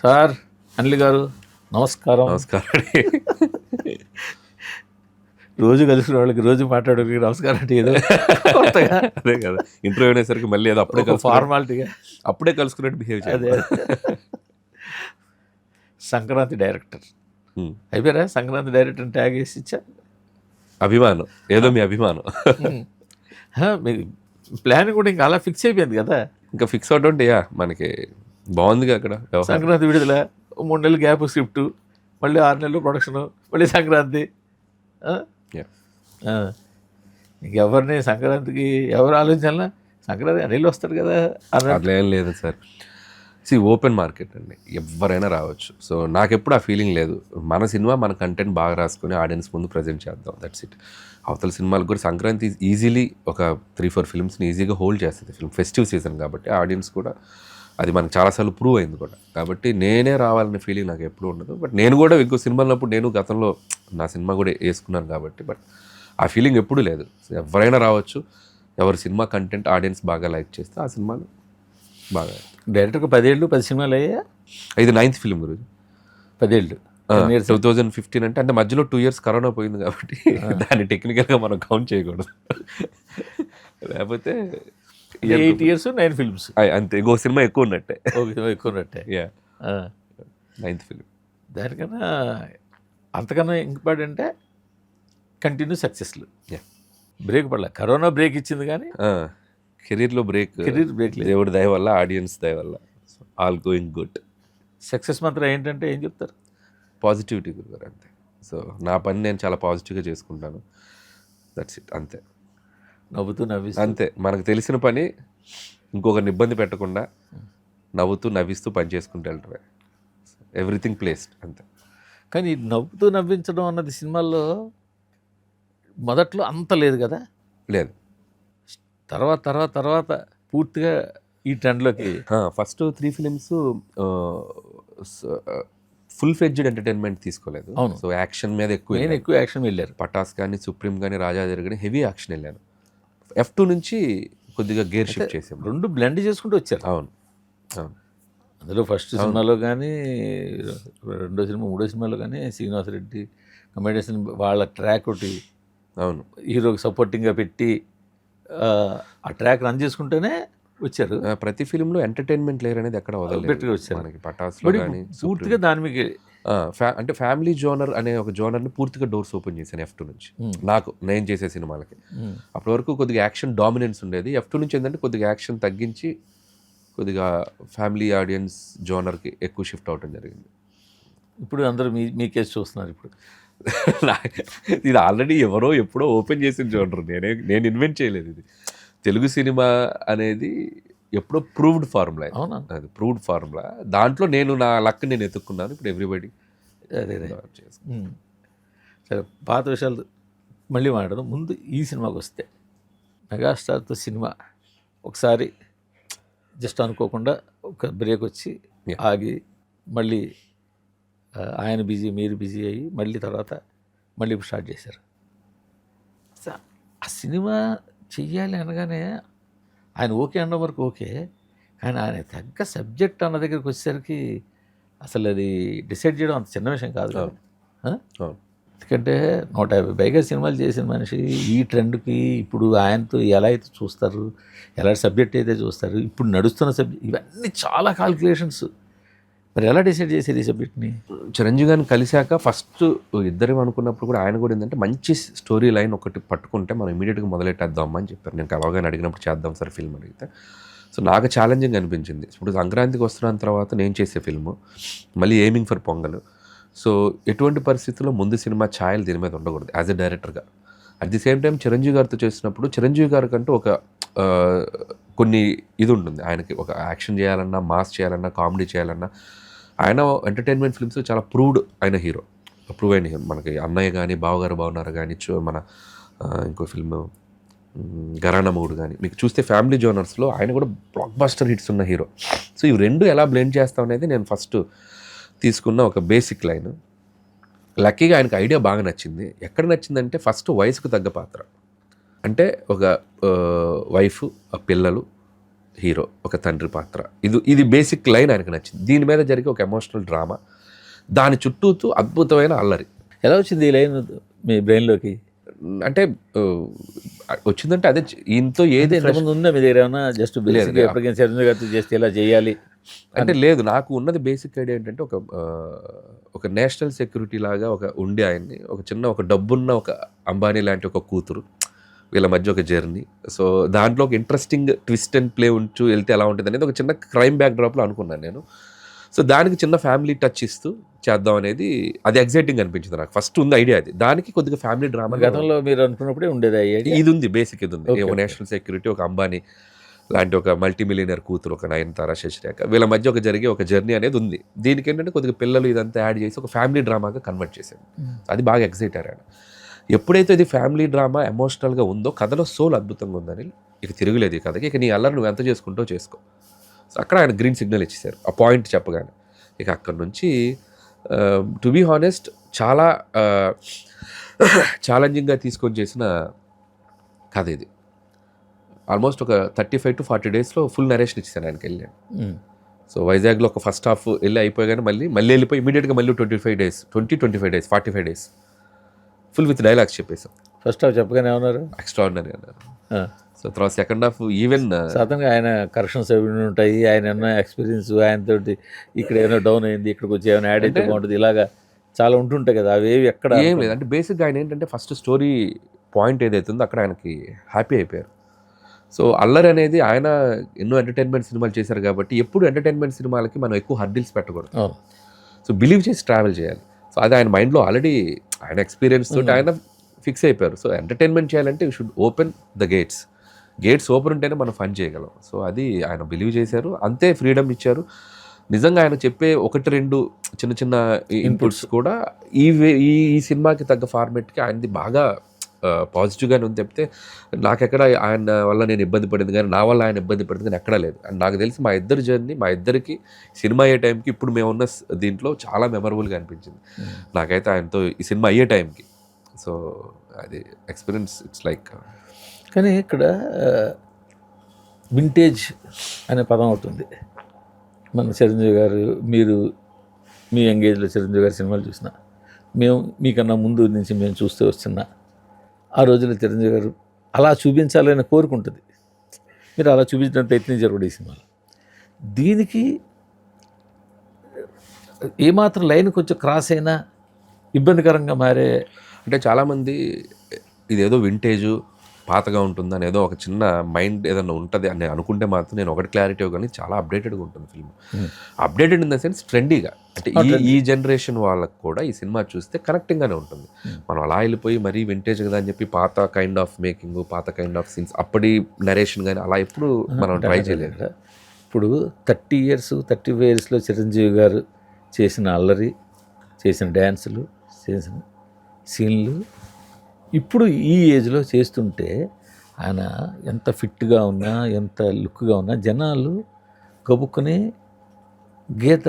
Sir Anil గారు నమస్కారం. నమస్కారం. రోజు కలిసిన వాళ్ళకి రోజు మాట్లాడే నమస్కారం అంటే ఏదో కొత్తగా అదే కదా, ఇంటర్వ్యూ అనేసరికి మళ్ళీ ఏదో అప్పుడే ఫార్మాలిటీగా అప్పుడే కలుసుకున్నట్టు బిహేవ్ అదే చేయాలి. సంక్రాంతి డైరెక్టర్ అయిపోయారా? సంక్రాంతి డైరెక్టర్ ట్యాగ్ వేసి ఇచ్చా. అభిమానం ఏదో మీ అభిమానం మీ ప్లాన్ కూడా ఇంకా అలా ఫిక్స్ అయిపోయింది కదా. ఇంకా ఫిక్స్ అవుట్ ఉంటే మనకి బాగుందిగా అక్కడ వ్యవహారం. సంక్రాంతి విడుదల, 3 నెలలు గ్యాప్ స్క్రిప్ట్, మళ్ళీ 6 నెలలు ప్రొడక్షను, మళ్ళీ సంక్రాంతి. ఇంకెవరిని సంక్రాంతికి ఎవరు ఆలోచించాలన్నా సంక్రాంతి అనిల్ వస్తాడు కదా అట్లా ఏం లేదు సార్. ఓపెన్ మార్కెట్ అండి, ఎవరైనా రావచ్చు. సో నాకు ఎప్పుడు ఆ ఫీలింగ్ లేదు. మన సినిమా మన కంటెంట్ బాగా రాసుకొని ఆడియన్స్ ముందు ప్రజెంట్ చేద్దాం, దట్స్ ఇట్. అవతల సినిమాలకు కూడా సంక్రాంతి ఈజీలీ ఒక 3-4 ఫిల్మ్స్ని ఈజీగా హోల్డ్ చేస్తుంది. ఫిల్మ్ ఫెస్టివ్ సీజన్ కాబట్టి ఆడియన్స్ కూడా అది మనకు చాలాసార్లు ప్రూవ్ అయింది కూడా. కాబట్టి నేనే రావాలనే ఫీలింగ్ నాకు ఎప్పుడూ ఉండదు. బట్ నేను కూడా ఇంకో సినిమాలప్పుడు నేను గతంలో నా సినిమా కూడా వేసుకున్నాను కాబట్టి, బట్ ఆ ఫీలింగ్ ఎప్పుడూ లేదు. ఎవరైనా రావచ్చు, ఎవరి సినిమా కంటెంట్ ఆడియన్స్ బాగా లైక్ చేస్తే ఆ సినిమాలు బాగా. డైరెక్టర్కి 10 ఏళ్ళు 10 సినిమాలు అయ్యా. ఇది 9th ఫిల్మ్ గురించి. 10 ఏళ్ళు 2015 అంటే మధ్యలో 2 years కరోనా పోయింది కాబట్టి దాన్ని టెక్నికల్గా మనం కౌంట్ చేయకూడదు. లేకపోతే 8 years 9 films అంతే. ఇంకో సినిమా ఎక్కువ ఉన్నట్టే. ఎక్కువ ఉన్నట్టే. 9th film. దానికన్నా అంతకన్నా ఇంపార్టెంట్ అంటే కంటిన్యూ సక్సెస్లు. బ్రేక్ పడలే. కరోనా బ్రేక్ ఇచ్చింది కానీ కెరీర్లో బ్రేక్ లేదు. దేవుడి దయ వల్ల, ఆడియన్స్ దయ వల్ల ఆల్ గోయింగ్ గుడ్. సక్సెస్ మాత్రం ఏంటంటే ఏం చెప్తారు? పాజిటివిటీ గురుగారు, అంతే. సో నా పని నేను చాలా పాజిటివ్గా చేసుకుంటాను, దట్స్ ఇట్, అంతే. నవ్వుతూ నవ్విస్తూ అంతే. మనకు తెలిసిన పని ఇంకొకరిని ఇబ్బంది పెట్టకుండా నవ్వుతూ నవ్విస్తూ పని చేసుకుంటూ వెళ్ళటమే. ఎవ్రీథింగ్ ప్లేస్డ్, అంతే. కానీ నవ్వుతూ నవ్వించడం అన్నది సినిమాల్లో మొదట్లో అంత లేదు కదా. లేదు. తర్వాత పూర్తిగా ఈ ట్రెండ్లోకి. First 3 films full fledged entertainment తీసుకోలేదు. అవును. సో యాక్షన్ మీద ఎక్కువ యాక్షన్ వెళ్ళారు. పటాస్ కానీ, సుప్రీం కానీ, రాజాదేవి కానీ హెవీ యాక్షన్ వెళ్ళాను. F2 నుంచి కొద్దిగా గేర్ షిఫ్ట్ చేసాం. 2 బ్లెండ్ చేసుకుంటూ వచ్చారు. అవును. అందులో ఫస్ట్ సినిమాలో కానీ, 2వ సినిమా 3వ సినిమాలో కానీ శ్రీనివాసరెడ్డి కమెడియన్స్ వాళ్ళ ట్రాక్ ఒకటి అవును హీరోకి సపోర్టింగ్గా పెట్టి ఆ ట్రాక్ రన్ చేసుకుంటూనే వచ్చారు. ప్రతి ఫిలింలో ఎంటర్టైన్మెంట్ లేయర్ అనేది ఎక్కడ పెట్టుకు వచ్చారు మనకి. పటాస్లో కానీ పూర్తిగా దాని మీకు అంటే ఫ్యామిలీ జోనర్ అనే ఒక జోనర్ని పూర్తిగా డోర్స్ ఓపెన్ చేశాను F2 నుంచి. నేను చేసే సినిమాలకి అప్పటి వరకు కొద్దిగా యాక్షన్ డామినెన్స్ ఉండేది. F2 నుంచి ఏంటంటే కొద్దిగా యాక్షన్ తగ్గించి కొద్దిగా ఫ్యామిలీ ఆడియన్స్ జోనర్కి ఎక్కువ షిఫ్ట్ అవడం జరిగింది. ఇప్పుడు అందరూ మీ కేసు చూస్తున్నారు. ఇప్పుడు ఇది ఆల్రెడీ ఎవరో ఎప్పుడో ఓపెన్ చేసిన జోనర్, నేను ఇన్వెంట్ చేయలేదు. ఇది తెలుగు సినిమా అనేది ఎప్పుడో ప్రూవ్డ్ ఫార్ములా. అవునా? అది ప్రూవ్డ్ ఫార్ములా. దాంట్లో నేను నా లక్ నేను ఎత్తుక్కున్నాను. ఇప్పుడు ఎవ్రీబడి అదే. సరే, పాత విషయాలు మళ్ళీ మాట్లాడదాం. ముందు ఈ సినిమాకి వస్తే, మెగాస్టార్తో సినిమా ఒకసారి జస్ట్ అనుకోకుండా ఒక బ్రేక్ వచ్చి ఆగి మళ్ళీ ఆయన బిజీ, మీరు బిజీ అయ్యి మళ్ళీ తర్వాత మళ్ళీ ఇప్పుడు స్టార్ట్ చేశారు. ఆ సినిమా చెయ్యాలి అనగానే ఆయన ఓకే అనడం వరకు ఓకే, కానీ ఆయన తగ్గ సబ్జెక్ట్ అన్న దగ్గరికి వచ్చేసరికి అసలు అది డిసైడ్ చేయడం అంత చిన్న విషయం కాదు. ఎందుకంటే 150 పైగా సినిమాలు చేసిన మనిషి ఈ ట్రెండ్కి ఇప్పుడు ఆయనతో ఎలా అయితే చూస్తారు, ఎలాంటి సబ్జెక్ట్ అయితే చూస్తారు, ఇప్పుడు నడుస్తున్న సబ్జెక్ట్, ఇవన్నీ చాలా కాల్కులేషన్స్. మరి ఎలా డిసైడ్ చేసేది ఈ సబ్జెక్ట్ని? చిరంజీవి గారిని కలిశాక ఫస్ట్ ఇద్దరు అనుకున్నప్పుడు కూడా ఆయన కూడా ఏంటంటే మంచి స్టోరీ లైన్ ఒకటి పట్టుకుంటే మనం ఇమీడియట్గా మొదలెట్టేద్దాం అని చెప్పారు. నేను కలవగానే అడిగినప్పుడు చేద్దాం సార్ ఫిల్మ్ అడిగితే. సో నాకు ఛాలెంజింగ్ అనిపించింది. ఇప్పుడు సంక్రాంతికి వస్తున్న తర్వాత నేను చేసే ఫిల్ము మళ్ళీ ఎయిమింగ్ ఫర్ పొంగల్. సో ఎటువంటి పరిస్థితుల్లో ముందు సినిమా ఛాయలు దీని మీద ఉండకూడదు యాజ్ ఎ డైరెక్టర్గా. At the same time Chiranjeevi గారితో చేసినప్పుడు చిరంజీవి గారి కంటూ ఒక కొన్ని ఇది ఉంటుంది. ఆయనకి ఒక యాక్షన్ చేయాలన్నా, మాస్ చేయాలన్నా, కామెడీ చేయాలన్నా, ఆయన ఎంటర్టైన్మెంట్ ఫిల్మ్స్ చాలా ప్రూవ్డ్ అయిన హీరో. మనకి అన్నయ్య కానీ, బావగారు బాగున్నారు కానీ, మన ఇంకో ఫిల్మ్ ఘరానా మూడు కానీ మీకు చూస్తే ఫ్యామిలీ జోనర్స్లో ఆయన కూడా బ్లాక్ బస్టర్ హిట్స్ ఉన్న హీరో. సో ఇవి రెండు ఎలా బ్లెండ్ చేస్తాం అనేది నేను ఫస్ట్ తీసుకున్న ఒక బేసిక్ లైన్. లక్కీగా ఆయనకు ఐడియా బాగా నచ్చింది. ఎక్కడ నచ్చిందంటే ఫస్ట్ వయసుకు తగ్గ పాత్ర. అంటే ఒక వైఫ్, పిల్లలు, హీరో, ఒక తండ్రి పాత్ర. ఇది బేసిక్ లైన్ ఆయనకు నచ్చింది. దీని మీద జరిగే ఒక ఎమోషనల్ డ్రామా, దాని చుట్టూతూ అద్భుతమైన అల్లరి. ఎలా వచ్చింది ఈ లైన్ మీ బ్రెయిన్లోకి? అంటే వచ్చిందంటే అదే ఈయనతో ఏది ఇంతకుముందు ఉందా మీ దగ్గర ఏమన్నా? జస్ట్ బేసిక్ ఎప్పటికైనా చిరంజీవి గారితో చేస్తే ఇలా చేయాలి అంటే లేదు. నాకు ఉన్నది బేసిక్ ఐడియా ఏంటంటే ఒక నేషనల్ సెక్యూరిటీ లాగా ఉండి ఆయన్ని ఒక డబ్బున్న ఒక అంబానీ లాంటి ఒక కూతురు, వీళ్ళ మధ్య ఒక జర్నీ. సో దాంట్లో ఒక ఇంట్రెస్టింగ్ ట్విస్ట్ అండ్ ప్లే ఉంచు వెళ్తే ఎలా ఉంటుంది అనేది ఒక చిన్న క్రైమ్ బ్యాక్ డ్రాప్లో అనుకున్నాను నేను. సో దానికి చిన్న ఫ్యామిలీ టచ్ ఇస్తూ చేద్దాం అనేది అది ఎగ్జైటింగ్ అనిపించింది నాకు. ఫస్ట్ ఉంది ఐడియా అది. దానికి కొద్దిగా ఫ్యామిలీ డ్రామా గతంలో మీరు అనుకున్నప్పుడే ఉండేది ఇది ఉంది, బేసిక్ ఇది ఉంది. ఒక నేషనల్ సెక్యూరిటీ, ఒక అంబానీ లాంటి ఒక మల్టీ మిలియనర్ కూతురు, ఒక నయనతార, శశిరేఖ, వీళ్ళ మధ్య జరిగే ఒక జర్నీ అనేది ఉంది. దీనికి ఏంటంటే కొద్దిగా పిల్లలు ఇదంతా యాడ్ చేసి ఒక ఫ్యామిలీ డ్రామాగా కన్వర్ట్ చేశాను. అది బాగా ఎగ్జైట్ అయ్యాను. ఎప్పుడైతే ఇది ఫ్యామిలీ డ్రామా ఎమోషనల్గా ఉందో, కథలో సోల్ అద్భుతంగా ఉందని ఇక తిరుగులేదు ఈ కథకి. ఇక నీ అల్లరి నువ్వు ఎంత చేసుకుంటో చేసుకో. సో అక్కడ ఆయన గ్రీన్ సిగ్నల్ ఇచ్చేశారు ఆ పాయింట్ చెప్పగానే. ఇక అక్కడ నుంచి టు బీ హానెస్ట్ చాలా ఛాలెంజింగ్గా తీసుకొని చేసిన కథ ఇది. ఆల్మోస్ట్ ఒక 35 to 40 డేస్లో ఫుల్ నరేషన్ ఇచ్చాను ఆయనకి వెళ్ళాను. సో వైజాగ్లో ఒక ఫస్ట్ హాఫ్ వెళ్ళి అయిపోయాగానే మళ్ళీ వెళ్ళిపోయి ఇమీడియట్గా మళ్ళీ 25 days 45 days full with dialogues చెప్పేసాం. ఫస్ట్ హాఫ్ చెప్పగానే ఏమన్నారు? ఎక్స్ట్రాడినరీ అన్నారు. సో తర్వాత సెకండ్ హాఫ్ ఈవెన్ సాధారణంగా ఆయన కరెక్షన్స్ అవి ఉంటాయి, ఆయన ఏమన్నా ఎక్స్పీరియన్స్ ఆయనతోటి ఇక్కడ ఏమైనా డౌన్ అయింది, ఇక్కడికి వచ్చి ఏమైనా యాడ్ అయితే బాగుంటుంది, ఇలాగా చాలా ఉంటుంటాయి కదా, అవేవి ఎక్కడ ఏం లేదు. అంటే బేసిక్గా ఆయన ఏంటంటే ఫస్ట్ స్టోరీ పాయింట్ ఏదైతే ఉందో అక్కడ ఆయనకి హ్యాపీ అయిపోయారు. సో అల్లరి అనేది ఆయన ఎన్నో ఎంటర్టైన్మెంట్ సినిమాలు చేశారు కాబట్టి ఎప్పుడు ఎంటర్టైన్మెంట్ సినిమాలకి మనం ఎక్కువ హర్డిల్స్ పెట్టకూడదు. సో బిలీవ్ చేసి ట్రావెల్ చేయాలి. సో అది ఆయన మైండ్లో ఆల్రెడీ ఆయన ఎక్స్పీరియన్స్ తోటి ఆయన ఫిక్స్ అయిపోయారు. సో ఎంటర్టైన్మెంట్ చేయాలంటే you should open the gates open ఉంటేనే మనం ఫన్ చేయగలం. సో అది ఆయన బిలీవ్ చేశారు, అంతే ఫ్రీడమ్ ఇచ్చారు. నిజంగా ఆయన చెప్పే 1-2 చిన్న ఇన్పుట్స్ కూడా ఈ సినిమాకి తగ్గ ఫార్మేట్కి ఆయనది బాగా పాజిటివ్గానే ఉంది. చెప్తే నాకెక్కడ ఆయన వల్ల నేను ఇబ్బంది పడింది కానీ, నా వల్ల ఆయన ఇబ్బంది పడింది కానీ ఎక్కడా లేదు. అండ్ నాకు తెలిసి మా ఇద్దరి జర్నీ, మా ఇద్దరికి సినిమా అయ్యే టైంకి ఇప్పుడు మేము ఉన్న దీంట్లో చాలా మెమరబుల్గా అనిపించింది నాకైతే ఆయనతో ఈ సినిమా అయ్యే టైంకి. సో అది ఎక్స్పీరియన్స్ ఇట్స్ లైక్. కానీ ఇక్కడ వింటేజ్ అనే పదం అవుతుంది. మన చిరంజీవి గారు, మీరు మీ ఎంగేజ్లో చిరంజీవి గారి సినిమాలు చూసిన, మేము మీకన్నా ముందు నుంచి మేము చూస్తూ వస్తున్నా, ఆ రోజుల్లో చిరంజీవి గారు అలా చూపించాలని కోరుకుంటుంది. మీరు అలా చూపించడానికి ప్రయత్నించారు కూడా ఈ సినిమాలో. దీనికి ఏమాత్రం లైన్ కొంచెం క్రాస్ అయినా ఇబ్బందికరంగా మారే, అంటే చాలామంది ఇదేదో వింటేజు పాతగా ఉంటుంది అని ఏదో ఒక చిన్న మైండ్ ఏదైనా ఉంటుంది అని అనుకుంటే మాత్రం నేను ఒకటి క్లారిటీ కానీ చాలా అప్డేటెడ్గా ఉంటుంది film. Updated in the sense ట్రెండీగా. అంటే ఈ జనరేషన్ వాళ్ళకు కూడా ఈ సినిమా చూస్తే కనెక్టింగ్గానే ఉంటుంది. మనం అలా వెళ్ళిపోయి మరీ వింటేజ్ కదా అని చెప్పి పాత కైండ్ ఆఫ్ మేకింగ్, పాత కైండ్ ఆఫ్ సీన్స్, అప్పటి నరేషన్ కానీ అలా ఎప్పుడు మనం ట్రై చేయలేదు. ఇప్పుడు 30 years 35 yearsలో చిరంజీవి గారు చేసిన అల్లరి, చేసిన డ్యాన్సులు, చేసిన సీన్లు ఇప్పుడు ఈ ఏజ్లో చేస్తుంటే ఆయన ఎంత ఫిట్గా ఉన్నా, ఎంత లుక్గా ఉన్నా జనాలు గబుక్కుని గీత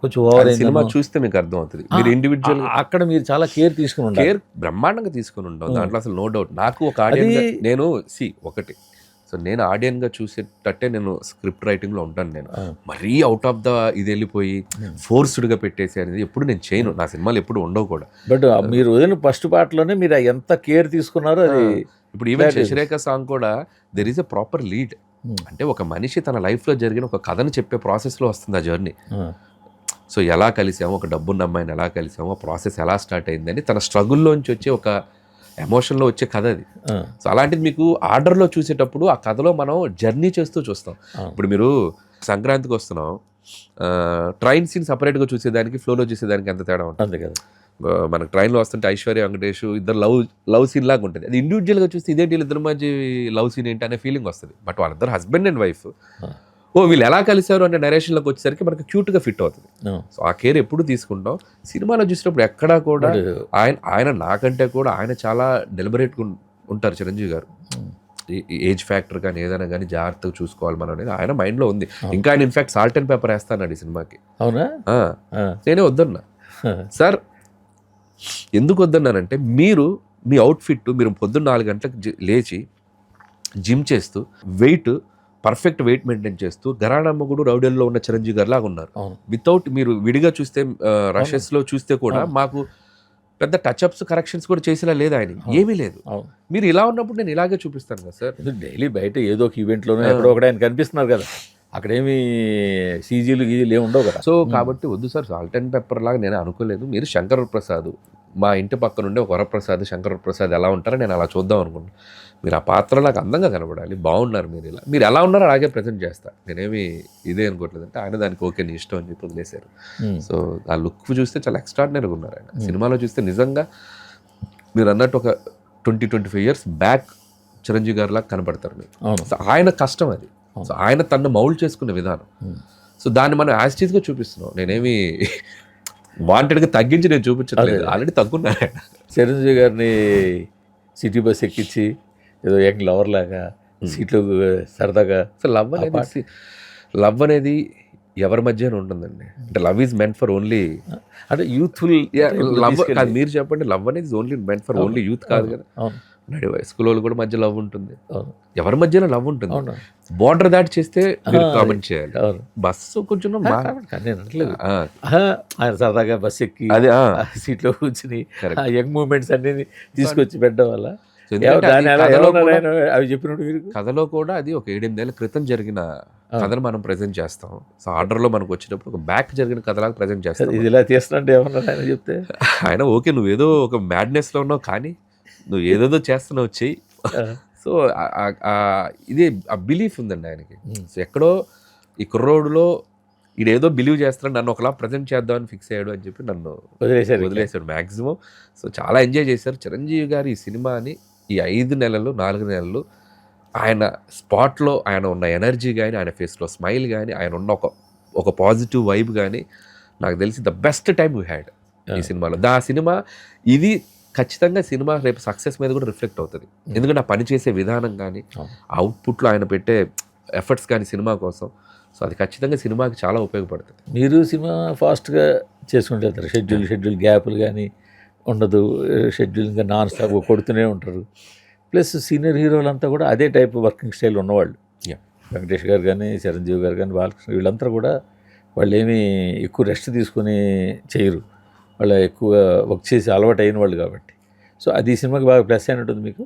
కొంచెం ఓవర్ సినిమా చూస్తే మీకు అర్థం అవుతుంది. మీరు ఇండివిజువల్ అక్కడ మీరు చాలా కేర్ తీసుకుని ఉంటారు. కేర్ బ్రహ్మాండంగా తీసుకుని ఉంటాం, దాంట్లో అసలు నో డౌట్. నాకు ఒక ఆడియన్స్ నేను ఒకటి, సో నేను ఆడియన్గా చూసేటట్టే నేను స్క్రిప్ట్ రైటింగ్లో ఉంటాను. నేను మరీ అవుట్ ఆఫ్ ద ఇది వెళ్ళిపోయి ఫోర్స్డ్గా పెట్టేసి అనేది ఎప్పుడు నేను చేయను. నా సినిమాలు ఎప్పుడు ఉండవు కూడా. బట్ మీరు వదిలిన ఫస్ట్ పార్ట్లోనే మీరు ఎంత కేర్ తీసుకున్నారో అది. ఇప్పుడు ఈవెన్ శశిరేఖ సాంగ్ కూడా there is a proper lead. అంటే ఒక మనిషి తన లైఫ్లో జరిగిన ఒక కథను చెప్పే ప్రాసెస్లో వస్తుంది ఆ జర్నీ. సో ఎలా కలిసామో, ఒక డబ్బున్న అమ్మాయిని ఎలా కలిసామో, ప్రాసెస్ ఎలా స్టార్ట్ అయిందని తన స్ట్రగుల్లోంచి వచ్చే ఒక ఎమోషన్లో వచ్చే కథ అది. సో అలాంటిది మీకు ఆర్డర్లో చూసేటప్పుడు ఆ కథలో మనం జర్నీ చేస్తూ చూస్తాం. ఇప్పుడు మీరు సంక్రాంతికి వస్తున్నాం, ట్రైన్ సీన్ సపరేట్గా చూసేదానికి, ఫ్లోలో చూసేదానికి ఎంత తేడా ఉంటుంది కదా. మనకు ట్రైన్లో వస్తుంటే ఐశ్వర్య వెంకటేష్ ఇద్దరు లవ్ సీన్ లాగా ఉంటుంది. అది ఇండివిజువల్గా చూస్తే ఇదేంటి ఇద్దరు మధ్య లవ్ సీన్ ఏంటి అనే ఫీలింగ్ వస్తుంది. బట్ వాళ్ళిద్దరు హస్బెండ్ అండ్ వైఫ్, వీళ్ళు ఎలా కలిశారు అంటే నరేషన్లోకి వచ్చేసరికి మనకు క్యూట్గా ఫిట్ అవుతుంది. సో ఆ కేర్ ఎప్పుడు తీసుకుంటాం. సినిమాలో చూసినప్పుడు ఎక్కడా కూడా ఆయన నాకంటే కూడా ఆయన చాలా డెలిబరేట్గా ఉంటారు చిరంజీవి గారు. ఏజ్ ఫ్యాక్టర్ కానీ ఏదైనా కానీ జాగ్రత్తగా చూసుకోవాలి మనం అనేది ఆయన మైండ్లో ఉంది. ఇంకా ఆయన ఇన్ఫాక్ట్ సాల్ట్ అండ్ పేపర్ వేస్తాడు ఈ సినిమాకి. అవునా? నేనే వద్దన్నా. సార్ ఎందుకు వద్దన్నానంటే, మీ అవుట్ఫిట్, మీరు పొద్దున్న 4 గంటలకు లేచి జిమ్ చేస్తూ వెయిట్ పర్ఫెక్ట్ వెయిట్ మెయింటైన్ చేస్తూ ఘరానా మొగుడు రౌడీల్లో ఉన్న చిరంజీవి గారు లాగా ఉన్నారు. అవును. వితౌట్ మీరు విడిగా చూస్తే రషెస్లో చూస్తే కూడా మాకు పెద్ద టచ్అప్స్ కరెక్షన్స్ కూడా చేసేలా లేదు ఆయన, ఏమీ లేదు. అవును. మీరు ఇలా ఉన్నప్పుడు నేను ఇలాగే చూపిస్తాను కదా సార్. డైలీ బయట ఏదో ఒక ఈవెంట్లోనో ఎక్కడో ఒకటి ఆయన కనిపిస్తున్నారు కదా, అక్కడేమి సీజీలు గీజీలు ఏమి ఉండవు కదా. సో కాబట్టి వద్దు సార్, సాల్ట్ అండ్ పెప్పర్ లాగా నేను అనుకోలేదు. మీరు శంకర్ ప్రసాద్, మా ఇంటి పక్కన ఉండే ఒక వరప్రసాద్ శంకర్ ప్రసాద్ ఎలా ఉంటారో నేను అలా చూద్దాం అనుకున్నాను. మీరు ఆ పాత్ర నాకు అందంగా కనబడాలి, బాగున్నారు మీరు, ఇలా మీరు ఎలా ఉన్నారో అలాగే ప్రజెంట్ చేస్తా, నేనేమి ఇదే అనుకోవట్లేదు అంటే ఆయన దానికి ఓకే నీ ఇష్టం అని చెప్పి వదిలేశారు. సో ఆ లుక్ చూస్తే చాలా ఎక్స్ట్రాడినరీగా ఉన్నారు ఆయన. సినిమాలో చూస్తే నిజంగా మీరు అన్నట్టు ఒక 20-25 years బ్యాక్ చిరంజీవి గారు లాగా కనబడతారు మీరు. సో ఆయన కష్టం అది. సో ఆయన తను మౌల్డ్ చేసుకునే విధానం. సో దాన్ని మనం యాస్టీస్గా చూపిస్తున్నాం. నేనేమి వాంటెడ్గా తగ్గించి నేను చూపించట్లేదు, ఆల్రెడీ తగ్గున్నాను ఆయన. చిరంజీవి గారిని సిటీ బస్ ఎక్కించి ఏదో యంగ్ లవర్ లాగా సీట్లో సరదాగా. సో లవ్ అనేది ఎవరి మధ్య ఉంటుందండి. అంటే love is meant for only అంటే యూత్ఫుల్ లవ్ కాదు. మీరు చెప్పండి, లవ్ అనేది only meant for only youth కాదు కదా. నడి వయస్కుల వాళ్ళు కూడా మధ్య లవ్ ఉంటుంది, ఎవరి మధ్యలో లవ్ ఉంటుంది. బార్డర్ దాటి చేస్తే మీరు కామెంట్ చేయాలి. బస్సు కొంచెం ఆయన సరదాగా బస్ ఎక్కి అదే సీట్లో కూర్చుని యంగ్ మూమెంట్స్ అన్ని తీసుకొచ్చి పెట్టడం వల్ల అవి చెప్పినట్టు మీరు కథలో కూడా అది ఒక 7-8 ఏళ్ల క్రితం జరిగిన కథను మనం ప్రజెంట్ చేస్తాం. సో ఆర్డర్లో మనకు వచ్చినప్పుడు ఒక బ్యాక్ జరిగిన కథలాగా ప్రజెంట్ చేస్తాం. ఇది ఇలా చేస్తున్నట్టు ఏమన్నా ఆయన చెప్తే ఆయన ఓకే నువ్వేదో ఒక మ్యాడ్నెస్లో ఉన్నావు కానీ నువ్వు ఏదేదో చేస్తున్నావు చెయ్యి. సో ఇది ఆ బిలీఫ్ ఉందండి ఆయనకి. సో ఎక్కడో ఈ కుర్రోడులో ఈడేదో బిలీవ్ చేస్తున్నాడు, నన్ను ఒకలా ప్రజెంట్ చేద్దామని ఫిక్స్ అయ్యాడు అని చెప్పి నన్ను వదిలేశాడు మ్యాక్సిమం. సో చాలా ఎంజాయ్ చేశారు చిరంజీవి గారు ఈ సినిమాని. ఈ 4 నెలలు ఆయన స్పాట్లో ఆయన ఉన్న ఎనర్జీ కానీ, ఆయన ఫేస్లో స్మైల్ కానీ, ఆయన ఉన్న ఒక పాజిటివ్ వైబ్ కానీ, నాకు తెలిసి the best time we had ఈ సినిమాలో. సినిమా ఇది ఖచ్చితంగా సినిమా రేపు సక్సెస్ మీద కూడా రిఫ్లెక్ట్ అవుతుంది. ఎందుకంటే ఆ పని చేసే విధానం కానీ, అవుట్పుట్లో ఆయన పెట్టే ఎఫర్ట్స్ కానీ సినిమా కోసం, సో అది ఖచ్చితంగా సినిమాకి చాలా ఉపయోగపడుతుంది. మీరు సినిమా ఫాస్ట్గా చేసుకుంటూ వెళ్తారు, షెడ్యూల్ గ్యాపులు కానీ ఉండదు, షెడ్యూల్ ఇంకా నాన్ స్టాప్ కొడుతూనే ఉంటారు. ప్లస్ సీనియర్ హీరోలంతా కూడా అదే టైప్ వర్కింగ్ స్టైల్ ఉన్నవాళ్ళు. వెంకటేష్ గారు కానీ, చిరంజీవి గారు కానీ, బాలకృష్ణ, వీళ్ళంతా కూడా వాళ్ళు ఏమీ ఎక్కువ రెస్ట్ తీసుకొని చేయరు, వాళ్ళు ఎక్కువ వర్క్ చేసి అలవాటు అయిన వాళ్ళు కాబట్టి. సో అది ఈ సినిమాకి బాగా ప్లస్ అయిన ఉంటుంది మీకు.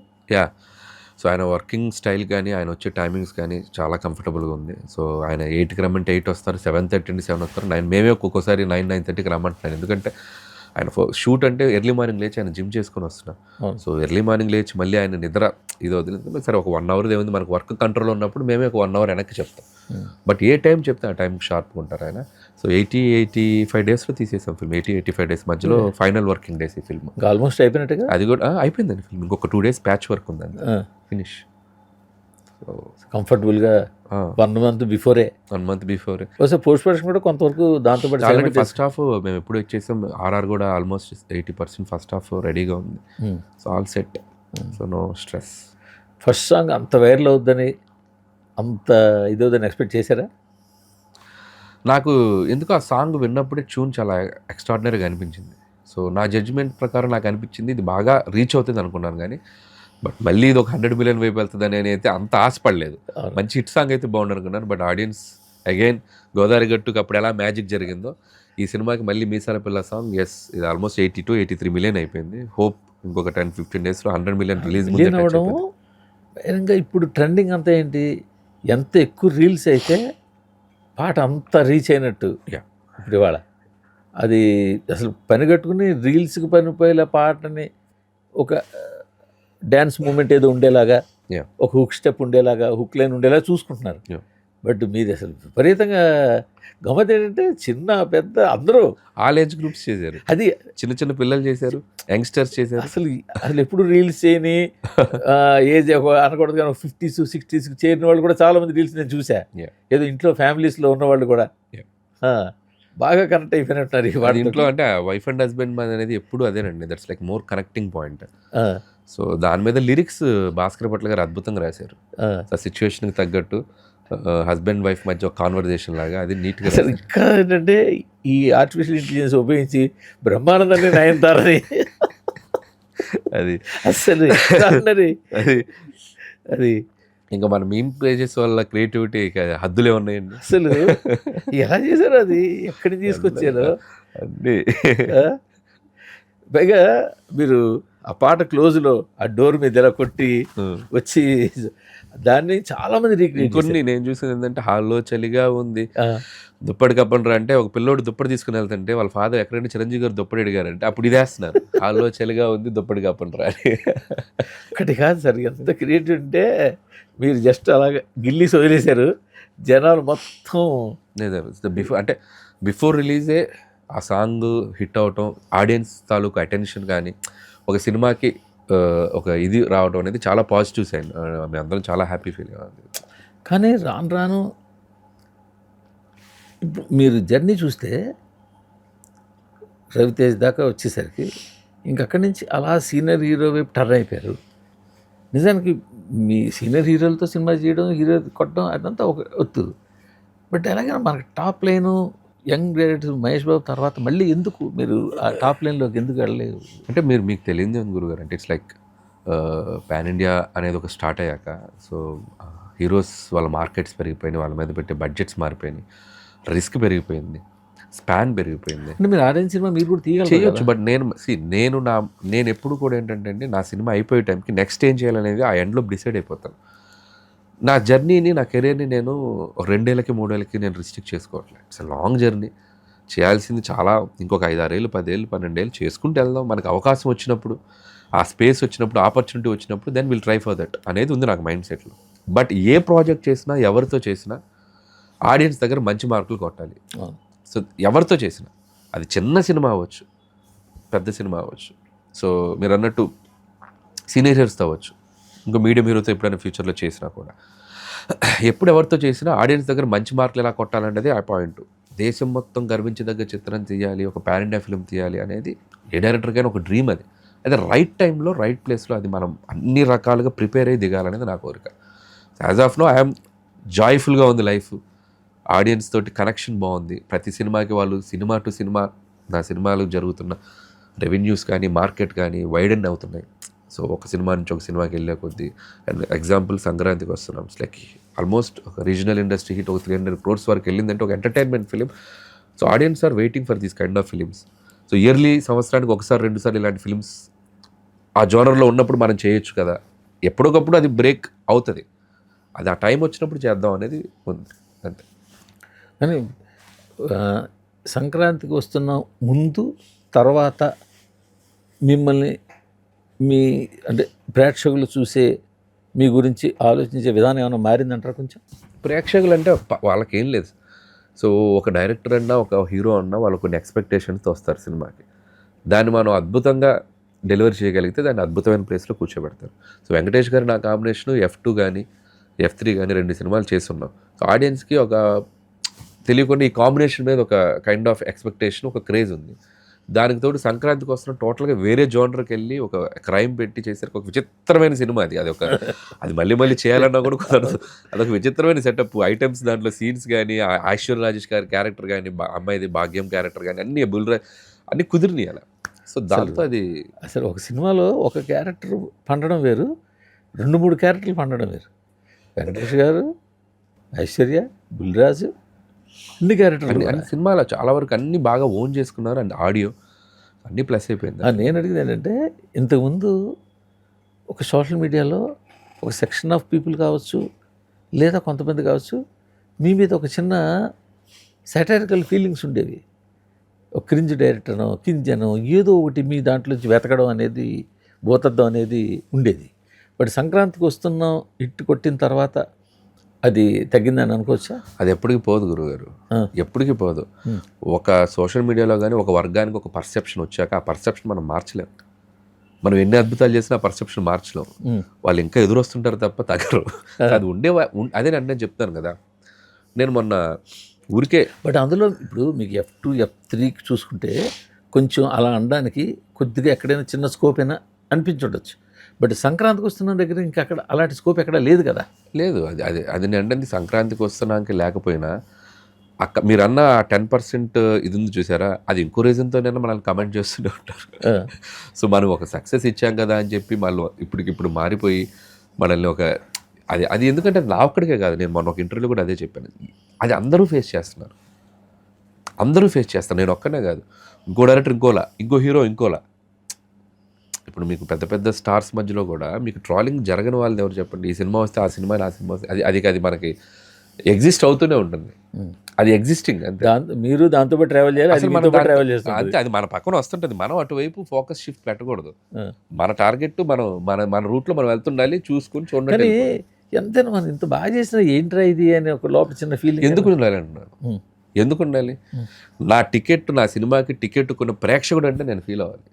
సో ఆయన వర్కింగ్ స్టైల్ కానీ, ఆయన వచ్చే టైమింగ్స్ కానీ చాలా కంఫర్టబుల్గా ఉంది. సో ఆయన 8కి రమ్మంటే 8 వస్తారు, 7:30 నుండి 7 వస్తారు. మేమే ఒక్కొక్కసారి 9-9:30కి రమ్మంటున్నాను. ఎందుకంటే ఆయన షూట్ అంటే ఎర్లీ మార్నింగ్ లేచి ఆయన జిమ్ చేసుకొని వస్తున్నాం. సో ఎర్లీ మార్నింగ్ లేచి మళ్ళీ ఆయన నిద్ర ఇది వదిలేదు. సరే ఒక 1 hour ఏముంది, మనకు వర్క్ కంట్రోల్ ఉన్నప్పుడు మేమే ఒక 1 hour వెనక్కి చెప్తాం. బట్ ఏ టైం చెప్తే ఆ టైంకి షార్ప్గా ఉంటారు ఆయన. సో 80-85 డేస్లో తీసేసాం ఫిల్మ్. 80-85 డేస్ మధ్యలో ఫైనల్ వర్కింగ్ డేస్ ఈ ఫిల్మ్. ఆల్మోస్ట్ అయిపోయినట్టుగా అది కూడా అయిపోయిందండి ఫిల్మ్. ఇంకొక 2 days ప్యాచ్ వర్క్ ఉందండి, ఫినిష్. సో కంఫర్టబుల్గా 1 month బిఫోరే. ఒకసారి పోస్ట్ ప్రొడక్షన్ కూడా కొంతవరకు దాంతో పాటు ఆల్రెడీ ఫస్ట్ హాఫ్ మేము ఎప్పుడు వచ్చేసాం. ఆర్ఆర్ కూడా ఆల్మోస్ట్ 80% ఫస్ట్ హాఫ్ రెడీగా ఉంది. So all set, so no stress. First song అంత వైరల్ అవుద్దని, అంత ఇదవుదని ఎక్స్పెక్ట్ చేశారా? నాకు ఎందుకు ఆ సాంగ్ విన్నప్పుడే ట్యూన్ చాలా ఎక్స్ట్రాడినరీగా అనిపించింది. సో నా జడ్జిమెంట్ ప్రకారం నాకు అనిపించింది ఇది బాగా రీచ్ అవుతుంది అనుకున్నాను. కానీ బట్ మళ్ళీ ఇది ఒక 100 million వైపు వెళ్తుందని అయితే అంత ఆశపడలేదు. మంచి హిట్ సాంగ్ అయితే బాగుంది అనుకున్నాను. బట్ ఆడియన్స్ అగైన్ గోదావరి గట్టుకు అప్పుడు ఎలా మ్యాజిక్ జరిగిందో ఈ సినిమాకి మళ్ళీ మీసాల పిల్ల సాంగ్ ఇది ఆల్మోస్ట్ 82-83 million అయిపోయింది. హోప్ ఇంకొక 10-15 daysలో 100 million రిలీజ్ అవ్వడం. ఇంకా ఇప్పుడు ట్రెండింగ్ అంతా ఏంటి, ఎంత ఎక్కువ రీల్స్ అయితే పాట అంత రీచ్ అయినట్టు. ఇప్పుడు ఇవాళ అది అసలు పని కట్టుకుని రీల్స్కి పనిపోయేలా పాటని ఒక డ్యాన్స్ మూమెంట్ ఏదో ఉండేలాగా, ఒక హుక్ స్టెప్ ఉండేలాగా, హుక్ లైన్ ఉండేలా చూసుకుంటున్నారు. బట్ మీది అసలు విపరీతంగా గమ్మత్ ఏంటంటే చిన్న పెద్ద అందరూ ఆల్ ఏజ్ గ్రూప్స్ చేశారు. అది చిన్న పిల్లలు చేశారు, యంగ్స్టర్స్ చేశారు. అసలు ఎప్పుడు రీల్స్ చేయని ఏజ్ అనకూడదు కానీ 50s 60s చేరిన వాళ్ళు కూడా చాలా మంది రీల్స్ నేను చూసా. ఏదో ఇంట్లో ఫ్యామిలీస్లో ఉన్నవాళ్ళు కూడా బాగా కనెక్ట్ అయిపోయినట్టున్నారు. వాళ్ళ ఇంట్లో అంటే వైఫ్ అండ్ హస్బెండ్ అనేది ఎప్పుడు అదేనండి, that's like more connecting point. So దాని మీద లిరిక్స్ భాస్కర్ భట్ల గారు అద్భుతంగా రాశారు. ఆ సిచ్యువేషన్కి తగ్గట్టు హస్బెండ్ వైఫ్ మధ్య ఒక కాన్వర్జేషన్ లాగా అది నీట్గా. అసలు ఇంకా ఏంటంటే ఈ ఆర్టిఫిషియల్ ఇంటెలిజెన్స్ ఉపయోగించి బ్రహ్మానందాన్ని నయనతారని అది అసలు అది ఇంకా మన మీమ్ పేజెస్ వల్ల క్రియేటివిటీ హద్దులే ఉన్నాయండి. అసలు ఎలా చేశారు అది, ఎక్కడి నుంచి తీసుకొచ్చారు అన్నీ ఆ? పైగా మీరు ఆ పాట క్లోజ్లో ఆ డోర్ మీద ఇలా కొట్టి వచ్చి దాన్ని చాలా మంది రీక్రియేట్ ఇంకొన్ని నేను చూసింది ఏంటంటే, హాల్లో చలిగా ఉంది దుప్పటి కప్పండ్రా అంటే, ఒక పిల్లోడు దుప్పటి తీసుకుని వెళ్తుంటే వాళ్ళ ఫాదర్ ఎక్కడంటే చిరంజీవి గారు దుప్పటి అడిగారంటే అప్పుడు ఇదేస్తున్నారు, హాల్లో చలిగా ఉంది దుప్పటి కప్పండ్రా అని. ఒకటి కాదు సార్, ఎంత క్రియేటివ్ అంటే మీరు జస్ట్ అలాగ గిల్లీస్ వదిలేశారు, జనాలు మొత్తం బిఫోర్ అంటే బిఫోర్ రిలీజే ఆ సాంగ్ హిట్ అవటం, ఆడియన్స్ తాలూకు అటెన్షన్ కానీ, ఒక సినిమాకి ఒక ఇది రావడం అనేది చాలా పాజిటివ్ సైన్. మేము అందరం చాలా హ్యాపీ ఫీల్ కావాలి. కానీ రాను రాను ఇప్పుడు మీరు జర్నీ చూస్తే రవితేజ్ దాకా వచ్చేసరికి ఇంకక్కడి నుంచి అలా సీనియర్ హీరో వైపు టర్న్ అయిపోయారు. నిజానికి మీ సీనియర్ హీరోలతో సినిమా చేయడం, హీరో కొట్టడం అదంతా ఒక ఒత్తు. బట్ ఎలాగైనా మనకి top line young director Mahesh Babu తర్వాత మళ్ళీ ఎందుకు మీరు ఆ టాప్ లైన్లోకి ఎందుకు వెళ్ళలేదు? అంటే మీకు తెలియదు అని గురుగారు, అంటే ఇట్స్ లైక్ పాన్ ఇండియా అనేది ఒక స్టార్ట్ అయ్యాక, సో హీరోస్ వాళ్ళ మార్కెట్స్ పెరిగిపోయినాయి, వాళ్ళ మీద పెట్టే బడ్జెట్స్ మారిపోయినాయి, రిస్క్ పెరిగిపోయింది, స్పాన్ పెరిగిపోయింది. అంటే మీరు ఆరెంజ్ సినిమా మీరు కూడా చేయొచ్చు, బట్ నేను ఎప్పుడు కూడా ఏంటంటే అండి, నా సినిమా అయిపోయే టైంకి నెక్స్ట్ ఏం చేయాలనేది ఆ ఎండ్లో డిసైడ్ అయిపోతాను. నా జర్నీని, నా కెరీర్ని నేను 2 ఏళ్ళకి 3 ఏళ్ళకి నేను రిస్ట్రిక్ట్ చేసుకోవట్లేదు. It's long journey. చేయాల్సింది చాలా, ఇంకొక 5-6 ఏళ్ళు 10 ఏళ్ళు 12 ఏళ్ళు చేసుకుంటూ వెళ్దాం. మనకు అవకాశం వచ్చినప్పుడు, ఆ స్పేస్ వచ్చినప్పుడు, ఆపర్చునిటీ వచ్చినప్పుడు then will try for that అనేది ఉంది నాకు మైండ్ సెట్లో. బట్ ఏ ప్రాజెక్ట్ చేసినా, ఎవరితో చేసినా ఆడియన్స్ దగ్గర మంచి మార్కులు కొట్టాలి. సో ఎవరితో చేసినా, అది చిన్న సినిమా అవ్వచ్చు, పెద్ద సినిమా అవ్వచ్చు, సో మీరు అన్నట్టు సీనియర్ హీరోస్తో అవ్వచ్చు, ఇంకో మీడియం హీరోతో ఎప్పుడైనా ఫ్యూచర్లో చేసినా కూడా, ఎప్పుడు ఎవరితో చేసినా ఆడియన్స్ దగ్గర మంచి మార్కులు ఎలా కొట్టాలనేది ఆ పాయింట్. దేశం మొత్తం గర్వించదగ్గ చిత్రం తీయాలి, ఒక పాన్ ఇండియా ఫిల్మ్ తీయాలి అనేది ఏ డైరెక్టర్కైనా ఒక డ్రీమ్. అది అయితే రైట్ టైంలో రైట్ ప్లేస్లో అది మనం అన్ని రకాలుగా ప్రిపేర్ అయ్యి దిగాలనేది నా కోరిక. యాజ్ ఆఫ్ నో ఐఎమ్ జాయ్ఫుల్గా ఉంది లైఫ్. ఆడియన్స్ తోటి కనెక్షన్ బాగుంది. ప్రతి సినిమాకి వాళ్ళు సినిమా టు సినిమా, నా సినిమాలకు జరుగుతున్న రెవెన్యూస్ కానీ మార్కెట్ కానీ వైడెన్ అవుతున్నాయి. సో ఒక సినిమా నుంచి ఒక సినిమాకి వెళ్ళే కొద్దీ, అండ్ ఎగ్జాంపుల్ సంక్రాంతికి వస్తున్నాం, ఇట్స్ లైక్ ఆల్మోస్ట్ ఒక రీజనల్ ఇండస్ట్రీ హిట్ ఒక 300 crores వరకు వెళ్ళిందంటే ఒక entertainment film. So audience are waiting for these kind of films. So yearly, సంవత్సరానికి 1-2 ఇలాంటి ఫిలిమ్స్ ఆ జోనర్లో ఉన్నప్పుడు మనం చేయొచ్చు కదా. ఎప్పటికప్పుడు అది బ్రేక్ అవుతుంది, అది ఆ టైం వచ్చినప్పుడు చేద్దాం అనేది ఉంది అంతే. కానీ సంక్రాంతికి వస్తున్న ముందు తర్వాత మిమ్మల్ని మీ అంటే ప్రేక్షకులు చూసే మీ గురించి ఆలోచించే విధానం ఏమైనా మారిందంటారా కొంచెం? ప్రేక్షకులు అంటే వాళ్ళకేం లేదు. సో ఒక డైరెక్టర్ అన్నా, ఒక హీరో అన్నా వాళ్ళు కొన్ని ఎక్స్పెక్టేషన్స్తో వస్తారు సినిమాకి. దాన్ని మనం అద్భుతంగా డెలివరీ చేయగలిగితే దాన్ని అద్భుతమైన ప్లేస్లో కూర్చోబెడతారు. సో వెంకటేష్ గారు నా కాంబినేషను F2 కానీ F3 కానీ 2 సినిమాలు చేస్తున్నాం. సో ఆడియన్స్కి ఒక తెలియకుండా ఈ కాంబినేషన్ మీద ఒక కైండ్ ఆఫ్ ఎక్స్పెక్టేషన్, ఒక క్రేజ్ ఉంది. దానికి తోడు సంక్రాంతికి వస్తున్న టోటల్గా వేరే జోనర్కి వెళ్ళి ఒక క్రైమ్ పెట్టి చేసరికి ఒక విచిత్రమైన సినిమా అది. అది మళ్ళీ చేయాలన్నా కూడా కుదరదు. అదొక విచిత్రమైన సెటప్, ఐటమ్స్, దాంట్లో సీన్స్ కానీ, ఐశ్వర్య రాజేష్ గారి క్యారెక్టర్ కానీ, అమ్మాయిది భాగ్యం క్యారెక్టర్ కానీ, అన్నీ అన్నీ కుదిరినాయి అలా. సో దాంతో అది అసలు ఒక సినిమాలో ఒక క్యారెక్టర్ పండడం వేరు, 2-3 క్యారెక్టర్లు పండడం వేరు. వెంకటేష్ గారు, ఐశ్వర్య, బుల్రాజు, అన్ని క్యారెక్టర్లు అన్ని సినిమాలో చాలా వరకు అన్ని బాగా ఓన్ చేసుకున్నారు. అండ్ ఆడియో అన్నీ ప్లస్ అయిపోయింది. నేను అడిగింది ఏంటంటే, ఇంతకుముందు ఒక సోషల్ మీడియాలో ఒక సెక్షన్ ఆఫ్ పీపుల్ కావచ్చు, లేదా కొంతమంది కావచ్చు, మీ మీద ఒక చిన్న సాటరికల్ ఫీలింగ్స్ ఉండేవి. ఒక క్రింజ్ డైరెక్టర్నో, కింజనో, ఏదో ఒకటి మీ దాంట్లోంచి వెతకడం అనేది, బోతద్దం అనేది ఉండేది. బట్ సంక్రాంతికి వస్తున్నాం హిట్ కొట్టిన తర్వాత అది తగ్గిందని అనుకోవచ్చా? అది ఎప్పటికీ పోదు గురుగారు, ఎప్పటికీ పోదు. ఒక సోషల్ మీడియాలో కానీ ఒక వర్గానికి ఒక పర్సెప్షన్ వచ్చాక ఆ పర్సెప్షన్ మనం మార్చలేం. మనం ఎన్ని అద్భుతాలు చేసినా ఆ పర్సెప్షన్ మార్చలేం. వాళ్ళు ఇంకా ఎదురొస్తుంటారు తప్ప తగ్గరు. అది అదే నేను చెప్తాను కదా. నేను మొన్న ఊరికే, బట్ అందులో ఇప్పుడు మీకు F2, F3 చూసుకుంటే కొంచెం అలా అనడానికి కొద్దిగా ఎక్కడైనా చిన్న స్కోప్ అయినా అనిపించుండొచ్చు. బట్ సంక్రాంతికి వస్తున్న దగ్గర ఇంకా అక్కడ అలాంటి స్కోప్ ఎక్కడ లేదు కదా. లేదు, అది నేను అంటే సంక్రాంతికి వస్తున్నానికి లేకపోయినా మీరు అన్న 10% ఇది ఉంది చూసారా, అది ఇంకో రీజన్తోనైనా మనల్ని కమెంట్ చేస్తూనే ఉంటారు. సో మనం ఒక సక్సెస్ ఇచ్చాం కదా అని చెప్పి మళ్ళీ ఇప్పటికిప్పుడు మారిపోయి మనల్ని ఒక అది అది ఎందుకంటే నా ఒక్కడికే కాదు, నేను మొన్న ఒక ఇంటర్వ్యూలో కూడా అదే చెప్పాను, అది అందరూ ఫేస్ చేస్తున్నారు, అందరూ ఫేస్ చేస్తారు, నేను ఒక్కనే కాదు, ఇంకో డైరెక్టర్ ఇంకోలా, ఇంకో హీరో ఇంకోలా. ఇప్పుడు మీకు పెద్ద పెద్ద స్టార్స్ మధ్యలో కూడా మీకు ట్రాలింగ్ జరగని వాళ్ళని ఎవరు చెప్పండి, ఈ సినిమా వస్తే ఆ సినిమా ఆ సినిమా వస్తే అది మనకి ఎగ్జిస్ట్ అవుతూనే ఉంటుంది, అది ఎగ్జిస్టింగ్ అంతే. మీరు దాంతో పాటు ట్రావెల్ చేయాలి, అసలు మనం ట్రావెల్ చేస్తాం అంతే, అది మన పక్కన వస్తుంటుంది, మనం అటువైపు ఫోకస్ షిఫ్ట్ పెట్టకూడదు, మన టార్గెట్ మనం మన రూట్లో మనం వెళ్తుండాలి, చూసుకుని చూడండి. ఎంతైనా మనం ఇంత బాగా చేసినా ఏంట్రా ఇది అని ఒక లోపల చిన్న ఫీలింగ్ ఎందుకు ఉండాలి అంటున్నాను, ఎందుకు ఉండాలి, నా టికెట్, నా సినిమాకి టికెట్ కొన్న ప్రేక్షకుడు అంటే నేను ఫీల్ అవ్వాలి.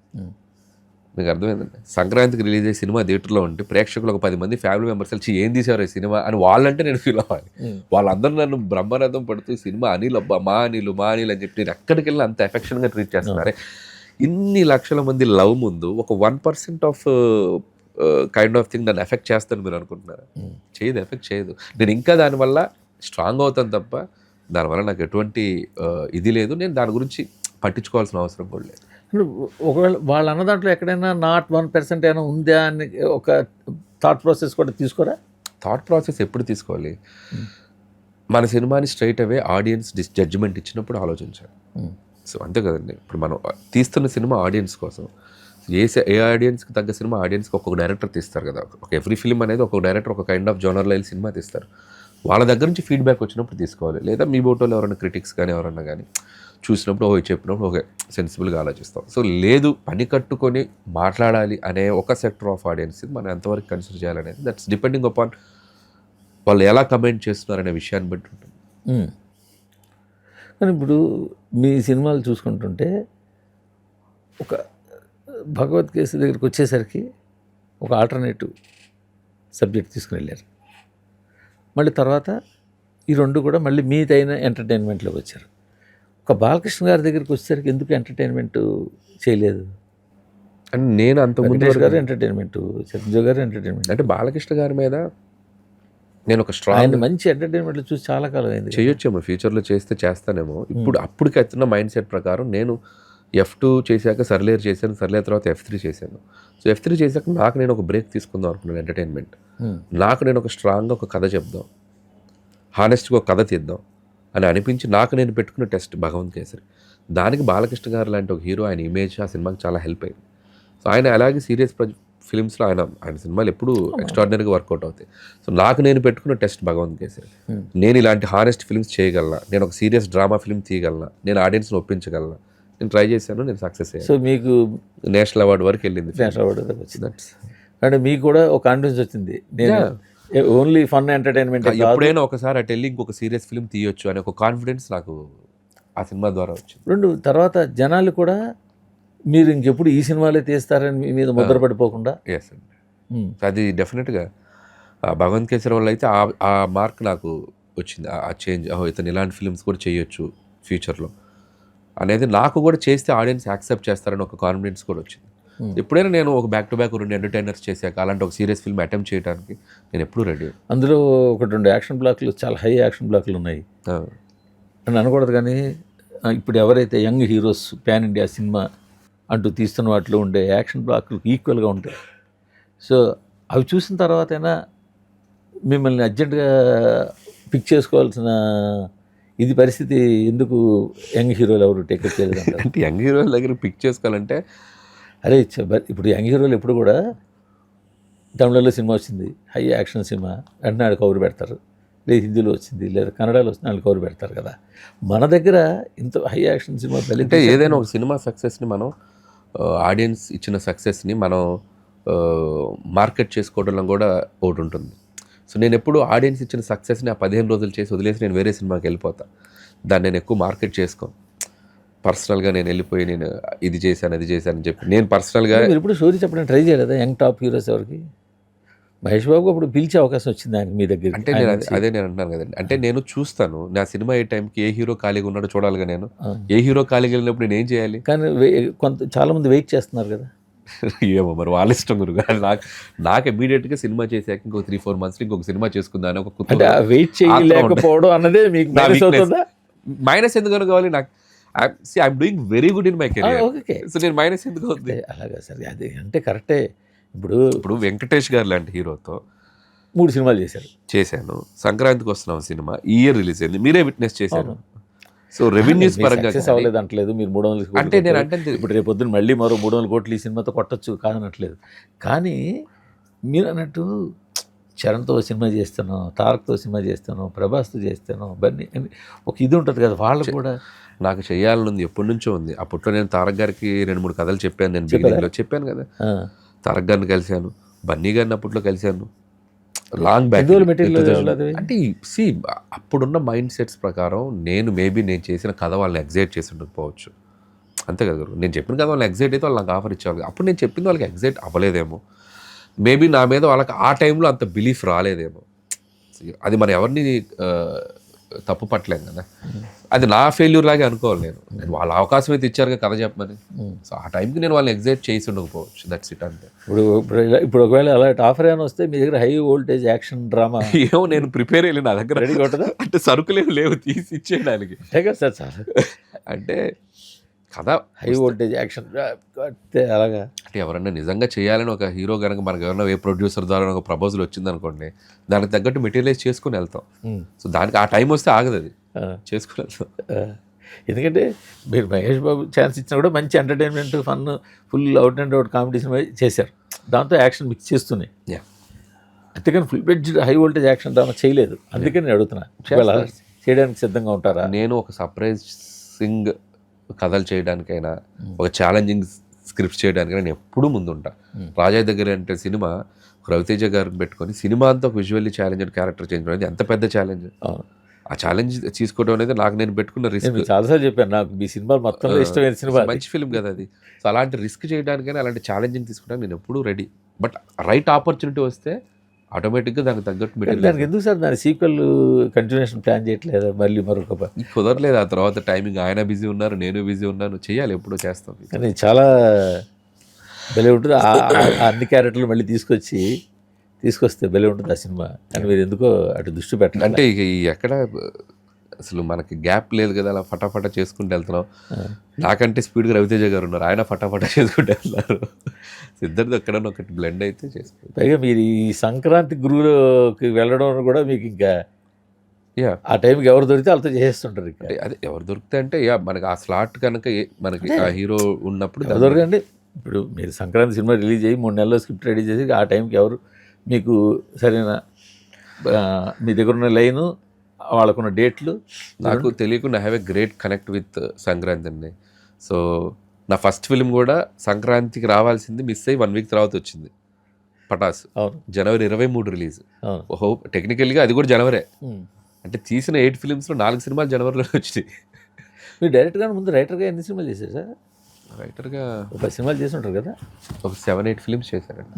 మీకు అర్థమైందండి, సంక్రాంతికి రిలీజ్ అయ్యే సినిమా థియేటర్లో ఉంటే ప్రేక్షకులు ఒక 10 మంది ఫ్యామిలీ మెంబర్స్ వచ్చి ఏం తీశారు ఈ సినిమా అని వాళ్ళంటే నేను ఫీల్ అవ్వాలి. వాళ్ళందరూ నన్ను బ్రహ్మరథం పడుతూ సినిమా అనిల్ అబ్బా మా అనిల్ అని చెప్పి నేను ఎక్కడికి వెళ్ళినా అంత ఎఫెక్షన్గా ట్రీట్ చేస్తున్నారే. ఇన్ని లక్షల మంది లవ్ ముందు ఒక 1% ఆఫ్ కైండ్ ఆఫ్ థింగ్ నన్ను ఎఫెక్ట్ చేస్తాను మీరు అనుకుంటున్నారా? చేయదు, ఎఫెక్ట్ చేయదు. నేను ఇంకా దానివల్ల స్ట్రాంగ్ అవుతాను తప్ప దానివల్ల నాకు ఎటువంటి ఇది లేదు, నేను దాని గురించి పట్టించుకోవాల్సిన అవసరం కూడా లేదు. ఒకవేళ వాళ్ళు అన్న దాంట్లో ఎక్కడైనా నాట్ 1% అయినా ఉందా అని ఒక థాట్ ప్రాసెస్ కూడా తీసుకోరా? థాట్ ప్రాసెస్ ఎప్పుడు తీసుకోవాలి, మన సినిమాని స్ట్రైట్ అవే ఆడియన్స్ జడ్జిమెంట్ ఇచ్చినప్పుడు ఆలోచించాలి. సో అంతే కదండి, ఇప్పుడు మనం తీస్తున్న సినిమా ఆడియన్స్ కోసం, ఏ ఆడియన్స్కి తగ్గ సినిమా ఆడియన్స్కి ఒక్కొక్క డైరెక్టర్ తీస్తారు కదా, ఒక ఎవ్రీ ఫిల్మ్ అనేది ఒక్కొక్క డైరెక్టర్ ఒక కైండ్ ఆఫ్ జోనర్లో వెళ్ళి సినిమా తీస్తారు, వాళ్ళ దగ్గర నుంచి ఫీడ్బ్యాక్ వచ్చినప్పుడు తీసుకోవాలి. లేదా మీ బోటోలో ఎవరైనా క్రిటిక్స్ కానీ ఎవరన్నా కానీ చూసినప్పుడు చెప్పినప్పుడు ఓకే సెన్సిబుల్గా ఆలోచిస్తాం. సో లేదు, పని కట్టుకొని మాట్లాడాలి అనే ఒక సెక్టర్ ఆఫ్ ఆడియన్స్ మనం ఎంతవరకు కన్సిడర్ చేయాలనేది దట్స్ డిపెండింగ్ అపాన్ వాళ్ళు ఎలా కమెంట్ చేస్తున్నారు అనే విషయాన్ని బట్టి ఉంటుంది. కానీ ఇప్పుడు మీ సినిమాలు చూసుకుంటుంటే ఒక భగవద్గీత దగ్గరికి వచ్చేసరికి ఒక ఆల్టర్నేటివ్ సబ్జెక్ట్ తీసుకుని వెళ్ళారు, మళ్ళీ తర్వాత ఈ రెండు కూడా మళ్ళీ మీదైన ఎంటర్టైన్మెంట్లోకి వచ్చారు. ఒక బాలకృష్ణ గారి దగ్గరికి వచ్చేసరికి ఎందుకు ఎంటర్టైన్మెంట్ చేయలేదు? అండ్ నేను అంతకుముందు గారు ఎంటర్టైన్మెంట్, చిరంజీవి గారు ఎంటర్టైన్మెంట్, అంటే బాలకృష్ణ గారి మీద నేను ఒక స్ట్రాంగ్ మంచి ఎంటర్టైన్మెంట్లు చూసి చాలా కాలం అయింది. చేయొచ్చేమో, ఫ్యూచర్లో చేస్తానేమో. అప్పటికి వచ్చిన మైండ్ సెట్ ప్రకారం నేను F2 చేశాక సర్లేరు చేశాను, సర్లేరు తర్వాత F3 చేశాను. సో F3 చేశాక నాకు నేను ఒక బ్రేక్ తీసుకుందాం అనుకున్నాను ఎంటర్టైన్మెంట్. నాకు నేను ఒక స్ట్రాంగ్గా ఒక కథ చెప్దాం, హానెస్ట్గా ఒక కథ తీద్దాం అని అనిపించి నాకు నేను పెట్టుకున్న టెస్ట్ భగవంత్ కేసరి. దానికి బాలకృష్ణ గారు లాంటి ఒక హీరో, ఆయన ఇమేజ్ ఆ సినిమాకి చాలా హెల్ప్ అయింది. సో ఆయన అలాగే సీరియస్ ఫిల్మ్స్లో ఆయన సినిమాలు ఎప్పుడూ ఎక్స్ట్రాడినరీగా వర్కౌట్ అవుతాయి. సో నాకు నేను పెట్టుకున్న టెస్ట్ భగవంత్ కేసరి. నేను ఇలాంటి హానెస్ట్ ఫిల్మ్స్ చేయగలనా, నేను ఒక సీరియస్ డ్రామా ఫిల్మ్ తీయగలనా, నేను ఆడియన్స్ని ఒప్పించగలనా, నేను ట్రై చేశాను, నేను సక్సెస్ అయ్యాను. సో మీకు నేషనల్ అవార్డు వరకు వెళ్ళింది, నేషనల్ అవార్డు వరకు వచ్చింది. అంటే మీకు కూడా ఒక కాన్ఫిడెన్స్ వచ్చింది, నేను ఓన్లీ ఫన్ ఎంటర్టైన్మెంట్ ఎప్పుడైనా ఒకసారి అటు వెళ్ళి ఇంకొక సీరియస్ ఫిల్మ్ తీయొచ్చు అనే ఒక కాన్ఫిడెన్స్ నాకు ఆ సినిమా ద్వారా వచ్చింది. రెండు తర్వాత జనాలు కూడా మీరు ఇంకెప్పుడు ఈ సినిమాలే తీస్తారని మీ మీద ముద్ర పడిపోకుండా. ఎస్ అండి, అది డెఫినెట్గా భగవంత్ కేసరి వల్ల అయితే ఆ మార్క్ నాకు వచ్చింది, ఆ చేంజ్. ఇతను ఇలాంటి ఫిల్మ్స్ కూడా చేయొచ్చు ఫ్యూచర్లో అనేది నాకు కూడా చేస్తే ఆడియన్స్ యాక్సెప్ట్ చేస్తారని ఒక కాన్ఫిడెన్స్ కూడా వచ్చింది. ఎప్పుడైనా నేను ఒక బ్యాక్ టు బ్యాక్ 2 ఎంటర్టైనర్స్ చేశాక అలాంటి ఒక సీరియస్ ఫిల్మ్ అటెంప్ట్ చేయడానికి నేను ఎప్పుడూ రెడీ. అందులో 1-2 యాక్షన్ బ్లాక్లు, చాలా హై యాక్షన్ బ్లాక్లు ఉన్నాయి అని అనకూడదు, కానీ ఇప్పుడు ఎవరైతే young heroes pan India cinema అంటూ తీస్తున్న వాటిలో ఉండే యాక్షన్ బ్లాక్లు ఈక్వల్గా ఉంటాయి. సో అవి చూసిన తర్వాతైనా మిమ్మల్ని అర్జెంటుగా పిక్ చేసుకోవాల్సిన ఇది పరిస్థితి ఎందుకు యంగ్ హీరోలు ఎవరు టేకప్ చేయలేదు? అంటే యంగ్ హీరోల దగ్గర పిక్ చేసుకోవాలంటే అరే ఇప్పుడు యంగ్ హీరోలు ఎప్పుడు కూడా తమిళలో సినిమా వచ్చింది, హై యాక్షన్ సినిమా వెంటనే ఆడు కవర్ పెడతారు, లేదా హిందీలో వచ్చింది లేదా కన్నడలో వచ్చింది వాళ్ళు కవర్ పెడతారు కదా. మన దగ్గర ఇంత హై యాక్షన్ సినిమా అంటే ఏదైనా ఒక సినిమా సక్సెస్ని మనం ఆడియన్స్ ఇచ్చిన సక్సెస్ని మనం మార్కెట్ చేసుకోవడంలో కూడా ఒకటి ఉంటుంది. సో నేను ఎప్పుడు ఆడియన్స్ ఇచ్చిన సక్సెస్ని ఆ 15 రోజులు చేసి వదిలేసి నేను వేరే సినిమాకి వెళ్ళిపోతాను, దాన్ని నేను ఎక్కువ మార్కెట్ చేసుకోను. పర్సనల్గా నేను వెళ్ళిపోయి నేను ఇది చేశాను అది చేశాను అని చెప్పి నేను పర్సనల్గా ఇప్పుడు స్టోరీ చెప్పడం ట్రై చేయలేదా? యంగ్ టాప్ హీరోస్ ఎవరికి? మహేష్ బాబు అప్పుడు పిలిచే అవకాశం వచ్చింది ఆయన మీ దగ్గర. అంటే నేను అదే నేను అంటున్నాను కదండి, అంటే నేను చూస్తాను నా సినిమా ఏ టైంకి ఏ హీరో ఖాళీగా ఉన్నాడో చూడాలిగా. నేను ఏ హీరో ఖాళీగా వెళ్ళినప్పుడు నేను ఏం చేయాలి? కానీ చాలామంది వెయిట్ చేస్తున్నారు కదా. ఏమో మరి వాళ్ళ ఇష్టం గురుగా. నాకు ఇమీడియట్గా సినిమా చేశాక ఇంకో 3-4 months ఇంకొక సినిమా చేసుకుందాను ఒక వెయిట్ చేయలేకపోవడం అన్నదే మీకు మైనస్ ఎందుకు అనుకోవాలి? నాకు I'm doing very good in my career, so నేను మైనస్ ఎందుకు అవుతుంది? అలాగా సరే, అది అంటే కరెక్టే. ఇప్పుడు వెంకటేష్ గారు లాంటి హీరోతో 3 సినిమాలు చేశారు. చేశాను. సంక్రాంతికి వస్తున్నాం సినిమా ఈ ఇయర్ రిలీజ్ అయింది, మీరే విట్నెస్ చేశారు. సో రెవెన్యూస్ పరంగా సక్సెస్ అవ్వలేదు అంటలేదు, మీరు 300 కోట్లు అంటే నేను కొట్టారు. అంటే ఇప్పుడు రేపు పొద్దున్న మళ్ళీ మరో 300 కోట్లు ఈ సినిమాతో కొట్టచ్చు కాదనట్లేదు. కానీ మీరు అన్నట్టు చరణ్తో సినిమా చేస్తాను, తారక్తో సినిమా చేస్తాను, ప్రభాస్తో చేస్తాను, బన్నీ అని ఒక ఇది ఉంటుంది కదా వాళ్ళకు కూడా. నాకు చేయాలనుంది, ఎప్పటి నుంచో ఉంది. అప్పట్లో నేను తారక్ గారికి 2-3 కథలు చెప్పాను, నేను బిగినింగ్లో చెప్పాను కదా. ఆ, తారక్ గారిని కలిశాను, బన్నీ గారిని అప్పట్లో కలిశాను, లాంగ్ బ్యాక్. ఎన్ని రోజులు మెటీరియల్ అది? అంటే సి అప్పుడున్న మైండ్ సెట్స్ ప్రకారం నేను చేసిన కథ వాళ్ళని ఎగ్జైట్ చేసి ఉండకపోవచ్చు, అంతే కదా గురు. నేను చెప్పిన కథ వాళ్ళని ఎగ్జైట్ అయితే వాళ్ళు నాకు ఆఫర్ ఇచ్చేవాళ్ళు. అప్పుడు నేను చెప్పింది వాళ్ళకి ఎగ్జైట్ అవ్వలేదేమో, మేబీ నా మీద వాళ్ళకి ఆ టైంలో అంత బిలీఫ్ రాలేదేమో. అది మరి ఎవరిని తప్పు పట్టలేం కదా, అది నా ఫెయిల్యూర్ లాగే అనుకోవాలి. నేను వాళ్ళ అవకాశం అయితే ఇచ్చారుగా కథ చెప్పమని. సో ఆ టైంకి నేను వాళ్ళని ఎగ్జైట్ చేసి ఉండకపోవచ్చు, దట్స్ ఇట్ అంతే. ఇప్పుడు ఒకవేళ అలాంటి ఆఫర్ ఏమైనా వస్తే మీ దగ్గర హై వోల్టేజ్ యాక్షన్ డ్రామా ఏమో నేను ప్రిపేర్ అయ్యి నా దగ్గర రెడీగా ఉంటుందా? అంటే సరుకులేవు లేవు తీసి ఇచ్చేయడానికి. కదా సార్ సార్ అంటే కథ హై వోల్టేజ్ యాక్షన్ అలాగా. అంటే ఎవరన్నా నిజంగా చేయాలని ఒక హీరో కనుక మనకు ఎవరైనా ఏ ప్రొడ్యూసర్ ద్వారా ఒక ప్రపోజల్ వచ్చిందనుకోండి, దానికి తగ్గట్టు మెటీరియలైజ్ చేసుకుని వెళ్తాం. సో దానికి ఆ టైం వస్తే ఆగదు, అది చేసుకుని వెళ్తాం. ఎందుకంటే మీరు మహేష్ బాబు ఛాన్స్ ఇచ్చినా కూడా మంచి entertainment fun full out and out competition చేశారు, దాంతో యాక్షన్ మిక్స్ చేస్తున్నాయి. Yeah. అంతేకాని full fledged high voltage action drama చేయలేదు, అందుకని నేను అడుగుతున్నా ఇవాళ చేయడానికి సిద్ధంగా ఉంటారా? నేను ఒక సర్ప్రైజింగ్ కథలు చేయడానికైనా, ఒక ఛాలెంజింగ్ స్క్రిప్ట్స్ చేయడానికైనా నేను ఎప్పుడూ ముందుంటా. రాజా దగ్గర అంటే సినిమా రవితేజ గారిని పెట్టుకొని సినిమా అంతా ఒక విజువల్లీ ఛాలెంజ్ క్యారెక్టర్ చేంజ్ అనేది ఎంత పెద్ద ఛాలెంజ్. ఆ ఛాలెంజ్ తీసుకోవడం అనేది నాకు నేను పెట్టుకున్న రిస్క్. చాలాసార్లు చెప్పాను, నాకు మీ సినిమా మొత్తంలో ఇష్టమైన సినిమా, మంచి ఫిల్మ్ కదా అది. సో అలాంటి రిస్క్ చేయడానికైనా, అలాంటి ఛాలెంజింగ్ తీసుకోవడానికి నేను ఎప్పుడూ రెడీ. బట్ రైట్ ఆపర్చునిటీ వస్తే ఆటోమేటిక్గా దానికి తగ్గట్టు మెటీరియల్. దానికి ఎందుకు సార్ దాని సీక్వెల్ కంటిన్యూషన్ ప్లాన్ చేయట్లేదు మళ్ళీ మరొక? కుదరలేదు ఆ తర్వాత టైమింగ్, ఆయన బిజీ ఉన్నారు, నేను బిజీ ఉన్నాను, చేయాలి, ఎప్పుడో చేస్తాం. కానీ చాలా భలే ఉంటుంది అన్ని క్యారెక్టర్లు మళ్ళీ తీసుకొస్తే భలే ఉంటుంది ఆ సినిమా. కానీ మీరు ఎందుకో అటు దృష్టి పెట్టండి. అంటే ఇక ఎక్కడ అసలు మనకి గ్యాప్ లేదు కదా, అలా ఫటాఫటా చేసుకుంటూ వెళ్తున్నాం. నాకంటే స్పీడ్గా రవితేజ గారు ఉన్నారు, ఆయన ఫటాఫటా చేసుకుంటూ వెళ్తున్నారు. ఇద్దరిది ఎక్కడన్నా ఒకటి బ్లెండ్ అయితే చేసుకుంటారు. పైగా మీరు ఈ సంక్రాంతి గురువులోకి వెళ్ళడం కూడా మీకు ఇంకా ఆ టైంకి ఎవరు దొరికితే వాళ్ళతో చేసేస్తుంటారు. అంటే అదే ఎవరు దొరికితే అంటే మనకి ఆ స్లాట్ కనుక మనకి ఆ హీరో ఉన్నప్పుడు దొరకండి. ఇప్పుడు మీరు సంక్రాంతి సినిమా రిలీజ్ అయ్యి 3 నెలల్లో స్క్రిప్ట్ రెడీ చేసి ఆ టైంకి ఎవరు మీకు సరైన మీ దగ్గర ఉన్న లైను, వాళ్ళకున్న డేట్లు. నాకు తెలియకుండా have a great connect with Sankranti అండి. సో నా ఫస్ట్ ఫిల్మ్ కూడా సంక్రాంతికి రావాల్సింది మిస్ అయ్యి 1 వీక్ తర్వాత వచ్చింది, పటాస్. జనవరి 23 రిలీజ్. ఓహో, టెక్నికల్గా అది కూడా జనవరే. అంటే తీసిన 8 ఫిల్మ్స్లో 4 సినిమాలు జనవరిలో వచ్చినాయి. మీరు డైరెక్ట్గా ముందు రైటర్గా ఎన్ని సినిమాలు చేశారు సార్? రైటర్గా ఒక 10 సినిమాలు చేసి ఉంటారు కదా. ఒక 7-8 ఫిల్మ్స్ చేశారండి.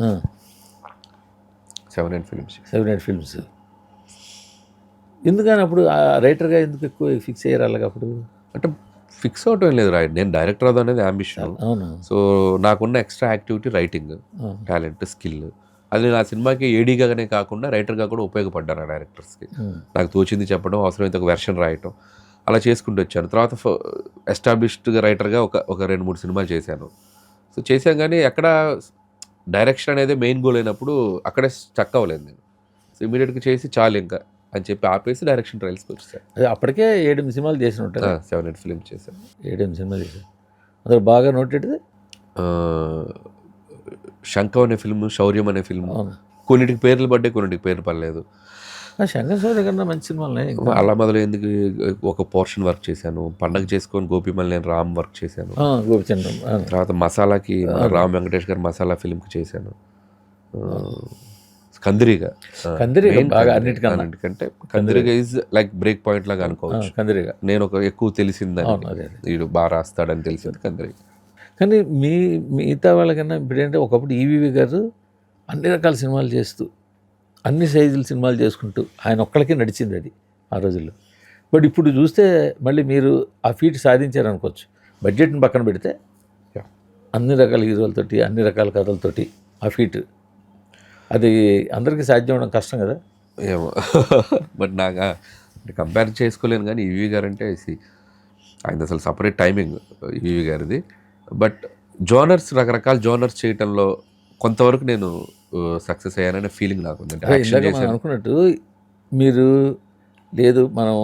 7-8 ఫిల్మ్స్. ఎందుకని అప్పుడు రైటర్గా ఎందుకు ఎక్కువ ఫిక్స్ అయ్యారు అలాగ? అప్పుడు అంటే ఫిక్స్ అవటం లేదు, నేను డైరెక్టర్ అవుతాం అనేది అంబిషన్. అవును. సో నాకున్న extra activity writing, talent, skill. అది నా సినిమాకి ఏడీగానే కాకుండా రైటర్గా కూడా ఉపయోగపడ్డాను. డైరెక్టర్స్కి నాకు తోచింది చెప్పడం, అవసరమైతే ఒక వెర్షన్ రాయటం, అలా చేసుకుంటూ వచ్చాను. తర్వాత ఎస్టాబ్లిష్డ్గా రైటర్గా ఒక 2-3 సినిమాలు చేశాను. సో చేశాను, కానీ ఎక్కడ డైరెక్షన్ అనేది మెయిన్ గోల్ అయినప్పుడు అక్కడే స్టక్ అవ్వలేదు నేను. సో ఇమీడియట్గా చేసి చాలు ఇంకా అని చెప్పి ఆపేసి డైరెక్షన్ ట్రయల్స్కి వచ్చేసాను. అదే అప్పటికే 7-8 సినిమాలు చేసి ఉంటారు. 7-8 ఫిల్మ్స్ చేశాను. 7-8 సినిమాలు చేశాను. అందులో బాగా నోటెడ్ శంఖం అనే ఫిల్మ్, శౌర్యం అనే ఫిల్మ్. కొన్నిటికి పేర్లు పడ్డాయి, కొన్నిటికి పేర్లు పడలేదు. శంకర్ శౌర్య కన్నా మంచి సినిమాలు అలా మొదలు ఎందుకు ఒక పోర్షన్ వర్క్ చేశాను. పండగ చేసుకొని గోపిమల్ నేను రామ్ వర్క్ చేశాను. గోపిచంద్రం. తర్వాత మసాలాకి రామ్ వెంకటేష్ గారు మసాలా ఫిల్మ్కి చేశాను. కందిరిగా బాగా అన్నిటికంటే కందిరిగా ఈజ్ లైక్ బ్రేక్ పాయింట్ లాగా అనుకోవచ్చు. కందిరిగా నేను ఒక ఎక్కువ తెలిసిందని, వీడు బాగా రాస్తాడని తెలిసింది కందిరిగా. కానీ మిగతా వాళ్ళకన్నా ఇప్పుడు ఏంటంటే ఒకప్పుడు ఈవీవి గారు అన్ని రకాల సినిమాలు చేస్తూ అన్ని సైజుల సినిమాలు చేసుకుంటూ ఆయన ఒక్కడికే నడిచింది అది ఆ రోజుల్లో. బట్ ఇప్పుడు చూస్తే మళ్ళీ మీరు ఆ ఫీట్ సాధించారనుకోవచ్చు. బడ్జెట్ని పక్కన పెడితే అన్ని రకాల హీరోలతోటి, అన్ని రకాల కథలతోటి ఆ ఫీట్, అది అందరికీ సాధ్యం అవడం కష్టం కదా. ఏమో బట్ నాకు కంపేర్ చేసుకోలేను. కానీ ఈవీ గారు అంటే ఆయన అసలు సపరేట్ టైమింగ్ ఈవీ గారిది. బట్ జోనర్స్, రకరకాల జోనర్స్ చేయటంలో కొంతవరకు నేను సక్సెస్ అయ్యాననే ఫీలింగ్ నాకు ఉంది. అంటే అదే యాక్షన్ ఇందాక మనం చేశాను. అనుకున్నట్టు మీరు లేదు మనం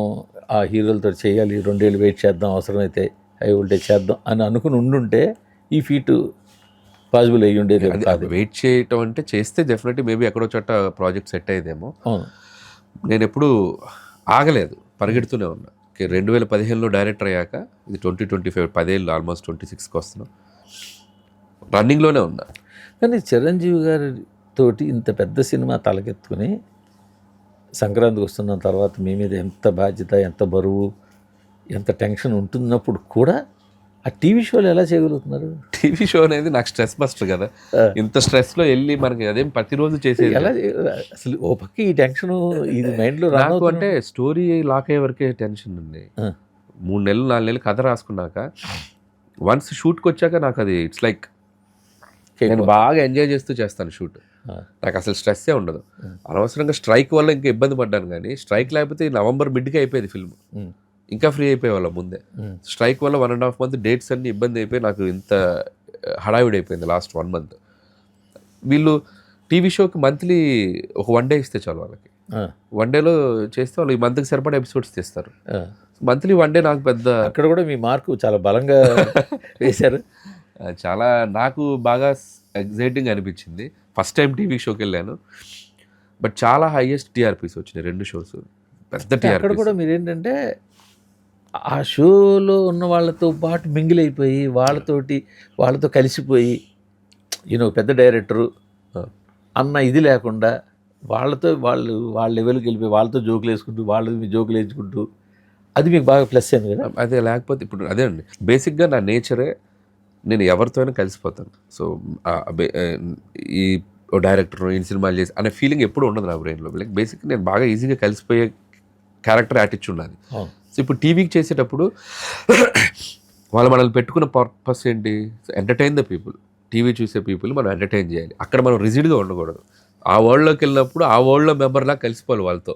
ఆ హీరోలతో చేయాలి, 2 ఏళ్ళు వెయిట్ చేద్దాం, అవసరమైతే హై వోల్టేజ్ చేద్దాం అని అనుకుని ఉండుంటే ఈ ఫీట్ పాసిబుల్ అయ్యి ఉండేది అది కాదు. వెయిట్ చేయటం అంటే చేస్తే డెఫినెట్లీ మేబీ ఎక్కడో చోట ప్రాజెక్ట్ సెట్ అయ్యేదేమో. అవును. నేను ఎప్పుడు ఆగలేదు, పరిగెడుతూనే ఉన్నా. 2015లో డైరెక్టర్ అయ్యాక ఇది 2025 10 ఏళ్ళు ఆల్మోస్ట్ 26కి వస్తున్నాం, రన్నింగ్లోనే ఉన్నా. కానీ చిరంజీవి గారి తోటి ఇంత పెద్ద సినిమా తలకెత్తుకుని సంక్రాంతికి వస్తున్న తర్వాత మీ మీద ఎంత బాధ్యత, ఎంత బరువు, ఎంత టెన్షన్ ఉంటున్నప్పుడు కూడా ఆ టీవీ షోలు ఎలా చేయగలుగుతున్నారు? టీవీ షో అనేది నాకు స్ట్రెస్ బస్టర్ కదా. ఇంత స్ట్రెస్లో వెళ్ళి మనకి అదేం ప్రతిరోజు చేసేది ఎలా అసలు ఓ పక్క ఈ టెన్షన్ ఇది మైండ్లో నాకు. అంటే స్టోరీ లాక్ అయ్యే వరకే టెన్షన్ ఉంది. 3 నెలలు 4 నెలలు కథ రాసుకున్నాక వన్స్ షూట్కి వచ్చాక నాకు అది ఇట్స్ లైక్ నేను బాగా ఎంజాయ్ చేస్తూ చేస్తాను షూట్. నాకు అసలు స్ట్రెస్సే ఉండదు. అనవసరంగా స్ట్రైక్ వల్ల ఇంకా ఇబ్బంది పడ్డాను, కానీ స్ట్రైక్ లేకపోతే నవంబర్ మిడ్కి అయిపోయేది ఫిల్మ్, ఇంకా ఫ్రీ అయిపోయేవాళ్ళం ముందే. స్ట్రైక్ వల్ల 1.5 month డేట్స్ అన్ని ఇబ్బంది అయిపోయి నాకు ఇంత హడావిడి అయిపోయింది లాస్ట్ 1 month. వీళ్ళు టీవీ షోకి మంత్లీ ఒక 1 day ఇస్తే చాలు వాళ్ళకి. 1 dayలో చేస్తే వాళ్ళు ఈ మంత్కి సరిపడా ఎపిసోడ్స్ తీస్తారు. మంత్లీ 1 day నాకు పెద్ద, అక్కడ కూడా మీ మార్కు చాలా బలంగా వేశారు. చాలా నాకు బాగా ఎగ్జైటింగ్ అనిపించింది. ఫస్ట్ టైం టీవీ షోకి వెళ్ళాను, బట్ చాలా హైయెస్ట్ టీఆర్పీస్ వచ్చినాయి 2 shows, పెద్ద అక్కడ టీఆర్పీ. కూడా మీరేంటంటే ఆ షోలో ఉన్న వాళ్ళతో పాటు మింగిల్ అయిపోయి వాళ్ళతో కలిసిపోయి పెద్ద డైరెక్టరు అన్న ఇది లేకుండా వాళ్ళ లెవెల్కి వెళ్ళిపోయి వాళ్ళతో జోకులు వేసుకుంటూ మీ జోకులు వేసుకుంటూ అది మీకు బాగా ప్లస్ అయింది కదా. అదే లేకపోతే ఇప్పుడు అదే అండి బేసిక్గా నా నేచరే, నేను ఎవరితోనైనా కలిసిపోతాను. సో ఈ డైరెక్టర్ ఈ సినిమాలు చేసి అనే ఫీలింగ్ ఎప్పుడు ఉండదు నా బ్రెయిన్లో. లైక్ బేసిక్గా నేను బాగా ఈజీగా కలిసిపోయే క్యారెక్టర్ యాటిట్యూడ్ నాది. సో ఇప్పుడు టీవీకి చేసేటప్పుడు వాళ్ళు మనల్ని పెట్టుకున్న పర్పస్ ఏంటి? Entertain the people. టీవీ చూసే పీపుల్ మనం ఎంటర్టైన్ చేయాలి. అక్కడ మనం రిజిడ్గా ఉండకూడదు. ఆ వరల్డ్లోకి వెళ్ళినప్పుడు ఆ వరల్డ్లో మెంబర్లా కలిసిపోవాలి, వాళ్ళతో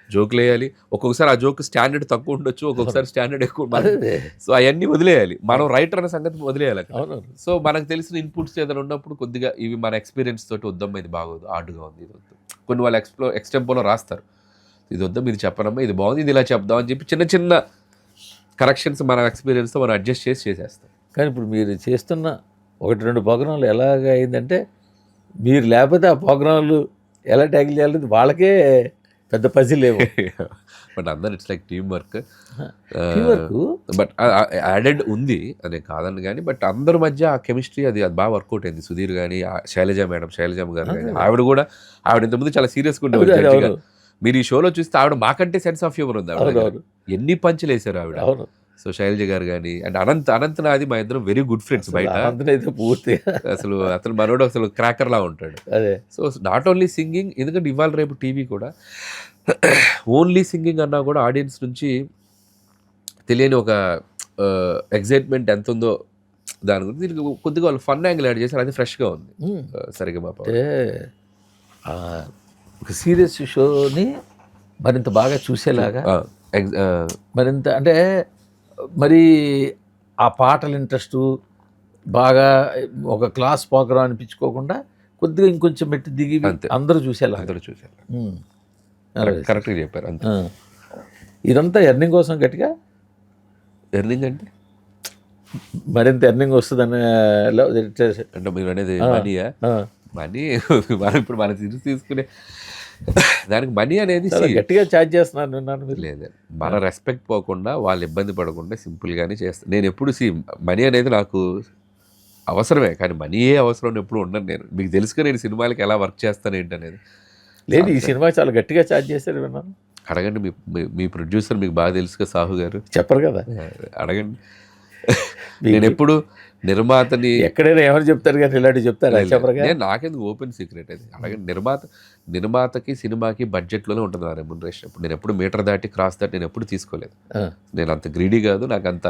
జోకులు వేయాలి. ఒక్కొక్కసారి ఆ జోక్ స్టాండర్డ్ తక్కువ ఉండొచ్చు, ఒక్కొక్కసారి స్టాండర్డ్ ఎక్కువ ఉండాలి. సో అవన్నీ వదిలేయాలి. మనం రైటర్ అనే సంగతి వదిలేయాలి. సో మనకు తెలిసిన ఇన్పుట్స్ ఏదైనా ఉన్నప్పుడు కొద్దిగా ఇవి మన ఎక్స్పీరియన్స్ తోటి వద్దమ్మా ఇది బాగోదు, ఆర్డుగా ఉంది, ఇది వద్దు. కొన్ని వాళ్ళు ఎక్స్టెంపోలో రాస్తారు, ఇది వద్దాం, ఇది చెప్పనమ్మా, ఇది బాగుంది, ఇది ఇలా చెప్దాం అని చెప్పి చిన్న చిన్న కరెక్షన్స్ మన ఎక్స్పీరియన్స్తో మనం అడ్జస్ట్ చేసేస్తాం. కానీ ఇప్పుడు మీరు చేస్తున్న 1-2 ప్రోగ్రాంలు ఎలాగ అయిందంటే మీరు లేకపోతే ఆ ప్రోగ్రాంలు ఎలా ట్యాకిల్ చేయాలి వాళ్ళకే పెద్ద పజిల్ లేవు. బట్ అందరు it's like team work. Teamwork but added ఉంది అదే కాదని, కానీ బట్ అందరి మధ్య ఆ కెమిస్ట్రీ అది బాగా వర్కౌట్ అయింది. సుధీర్ కానీ శైలజమ్మ గారు కానీ ఆవిడ ఇంతకుముందు చాలా సీరియస్గా ఉండేవారు. మీరు ఈ షోలో చూస్తే ఆవిడ మాకంటే సెన్స్ ఆఫ్ హ్యూమర్ ఉంది. ఆవిడ ఎన్ని పంచులు వేశారు ఆవిడ. సో శైలజ గారు కానీ అండ్ అనంత్ నాది మా ఇద్దరం వెరీ గుడ్ ఫ్రెండ్స్ బయట. పూర్తి అసలు మనోడు అసలు క్రాకర్ లా ఉంటాడు. సో నాట్ ఓన్లీ సింగింగ్, ఎందుకంటే ఇవాళ రేపు టీవీ కూడా ఓన్లీ సింగింగ్ అన్నా కూడా ఆడియన్స్ నుంచి తెలియని ఒక ఎగ్జైట్మెంట్ ఎంత ఉందో దాని గురించి దీనికి కొద్దిగా వాళ్ళు ఫన్ యాంగిల్ యాడ్ చేశారు. అది ఫ్రెష్గా ఉంది. సరిగ్గా మా ఒక సీరియస్ షోని మరింత బాగా చూసేలాగా మరింత అంటే మరి ఆ పాటల ఇంట్రెస్ట్ బాగా ఒక క్లాస్ ప్రోగ్రాం అనిపించుకోకుండా కొద్దిగా ఇంకొంచెం మెట్టి దిగి అందరూ చూసేలా. కరెక్ట్గా చెప్పారు. అంతే. ఇదంతా ఎర్నింగ్ కోసం గట్టిగా ఎర్నింగ్ అంటే మరింత ఎర్నింగ్ వస్తుందని అంటే మీరు అనేది మనీయా? మనీ మనం ఇప్పుడు మన తీసుకునే దానికి మనీ అనేది గట్టిగా ఛార్జ్ చేస్తున్నాను విన్నాను. లేదు, మన రెస్పెక్ట్ పోకుండా వాళ్ళు ఇబ్బంది పడకుండా సింపుల్గానే చేస్తాను. నేను ఎప్పుడు మనీ అనేది నాకు అవసరమే, కానీ మనీయే అవసరం ఎప్పుడు ఉండను. నేను మీకు తెలుసుగా నేను సినిమాలకి ఎలా వర్క్ చేస్తాను ఏంటనేది. లేదు, ఈ సినిమా చాలా గట్టిగా ఛార్జ్ చేశారు విన్నాను. అడగండి మీ ప్రొడ్యూసర్, మీకు బాగా తెలుసుగా సాహు గారు. చెప్పరు కదా, అడగండి. నేను ఎప్పుడు నిర్మాతని ఎక్కడైనా ఎవరు చెప్తారు కానీ ఇలాంటివి చెప్తారు. నేను నాకెందుకు ఓపెన్ సీక్రెట్ అది. అడగండి. నిర్మాతకి సినిమాకి బడ్జెట్లోనే ఉంటుంది నా రెమ్యునరేషన్. ఇప్పుడు నేను ఎప్పుడు మీటర్ దాటి క్రాస్ దాటి నేను ఎప్పుడు తీసుకోలేదు. నేను అంత గ్రీడీ కాదు, నాకు అంత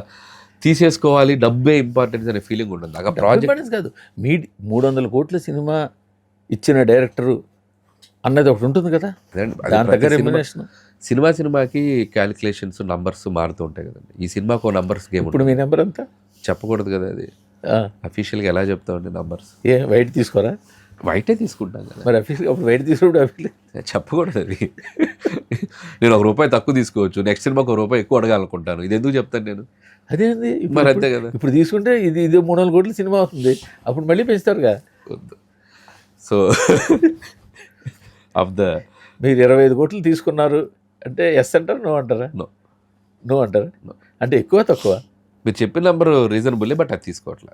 తీసేసుకోవాలి డబ్బే ఇంపార్టెన్స్ అనే ఫీలింగ్ ఉండదు నాకు. ప్రాజెక్ట్ కాదు, 300 కోట్ల సినిమా ఇచ్చిన డైరెక్టరు అన్నది ఒకటి ఉంటుంది కదా, దాని దగ్గర రెమ్యునరేషన్. సినిమాకి క్యాలిక్యులేషన్స్ నంబర్స్ మారుతూ ఉంటాయి కదండి. ఈ సినిమాకు నంబర్స్ గేమ్. ఇప్పుడు మీ నెంబర్ అంతా చెప్పకూడదు కదా, అది అఫీషియల్గా ఎలా చెప్తామండి నంబర్స్? వైట్ తీసుకోరా? వైటే తీసుకుంటాం కదా, మరి అఫీల్ అప్పుడు బయట తీసుకున్నప్పుడు అఫీల్ చెప్పకూడదు అది. నేను ₹1 తక్కువ తీసుకోవచ్చు, నెక్స్ట్ సినిమాకి ₹1 ఎక్కువ అడగాలనుకుంటాను, ఇది ఎందుకు చెప్తాను నేను? అదేంది మరి అంతే కదా. ఇప్పుడు తీసుకుంటే ఇది 300 కోట్ల సినిమా అవుతుంది, అప్పుడు మళ్ళీ పెంచుతారుగా. సో ఆఫ్ ద మీరు 25 కోట్లు తీసుకున్నారు అంటే ఎస్ అంటారా, నో అంటారా? నో. నో అంటారా? అంటే ఎక్కువ తక్కువ? మీరు చెప్పిన నెంబర్ రీజనబుల్లే, బట్ అది తీసుకోవట్లే.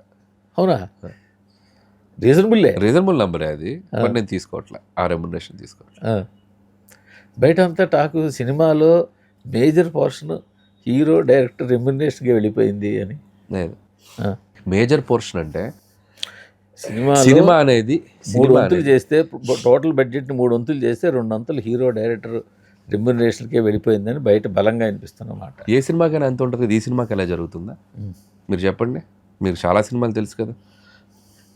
అవునా? రీజనబుల్ నెంబరే అది, బట్ నేను తీసుకోవట్లే, ఆ రెమ్యునరేషన్ తీసుకోవట్లే. బయట అంతా టాకు సినిమాలో మేజర్ పోర్షన్ హీరో డైరెక్టర్ రెమ్యునరేషన్కి వెళ్ళిపోయింది అని. లేదు, మేజర్ పోర్షన్ అంటే సినిమా అనేది 3 వంతులు చేస్తే, టోటల్ బడ్జెట్ని 3 వంతులు చేస్తే 2 వంతులు హీరో డైరెక్టర్ రెమ్యునరేషన్కే వెళ్ళిపోయిందని బయట బలంగా అనిపిస్తున్నమాట. ఏ సినిమాకైనా అంత ఉంటుంది కదా, ఈ సినిమాకి ఎలా జరుగుతుందా మీరు చెప్పండి? మీరు చాలా సినిమాలు తెలుసు కదా.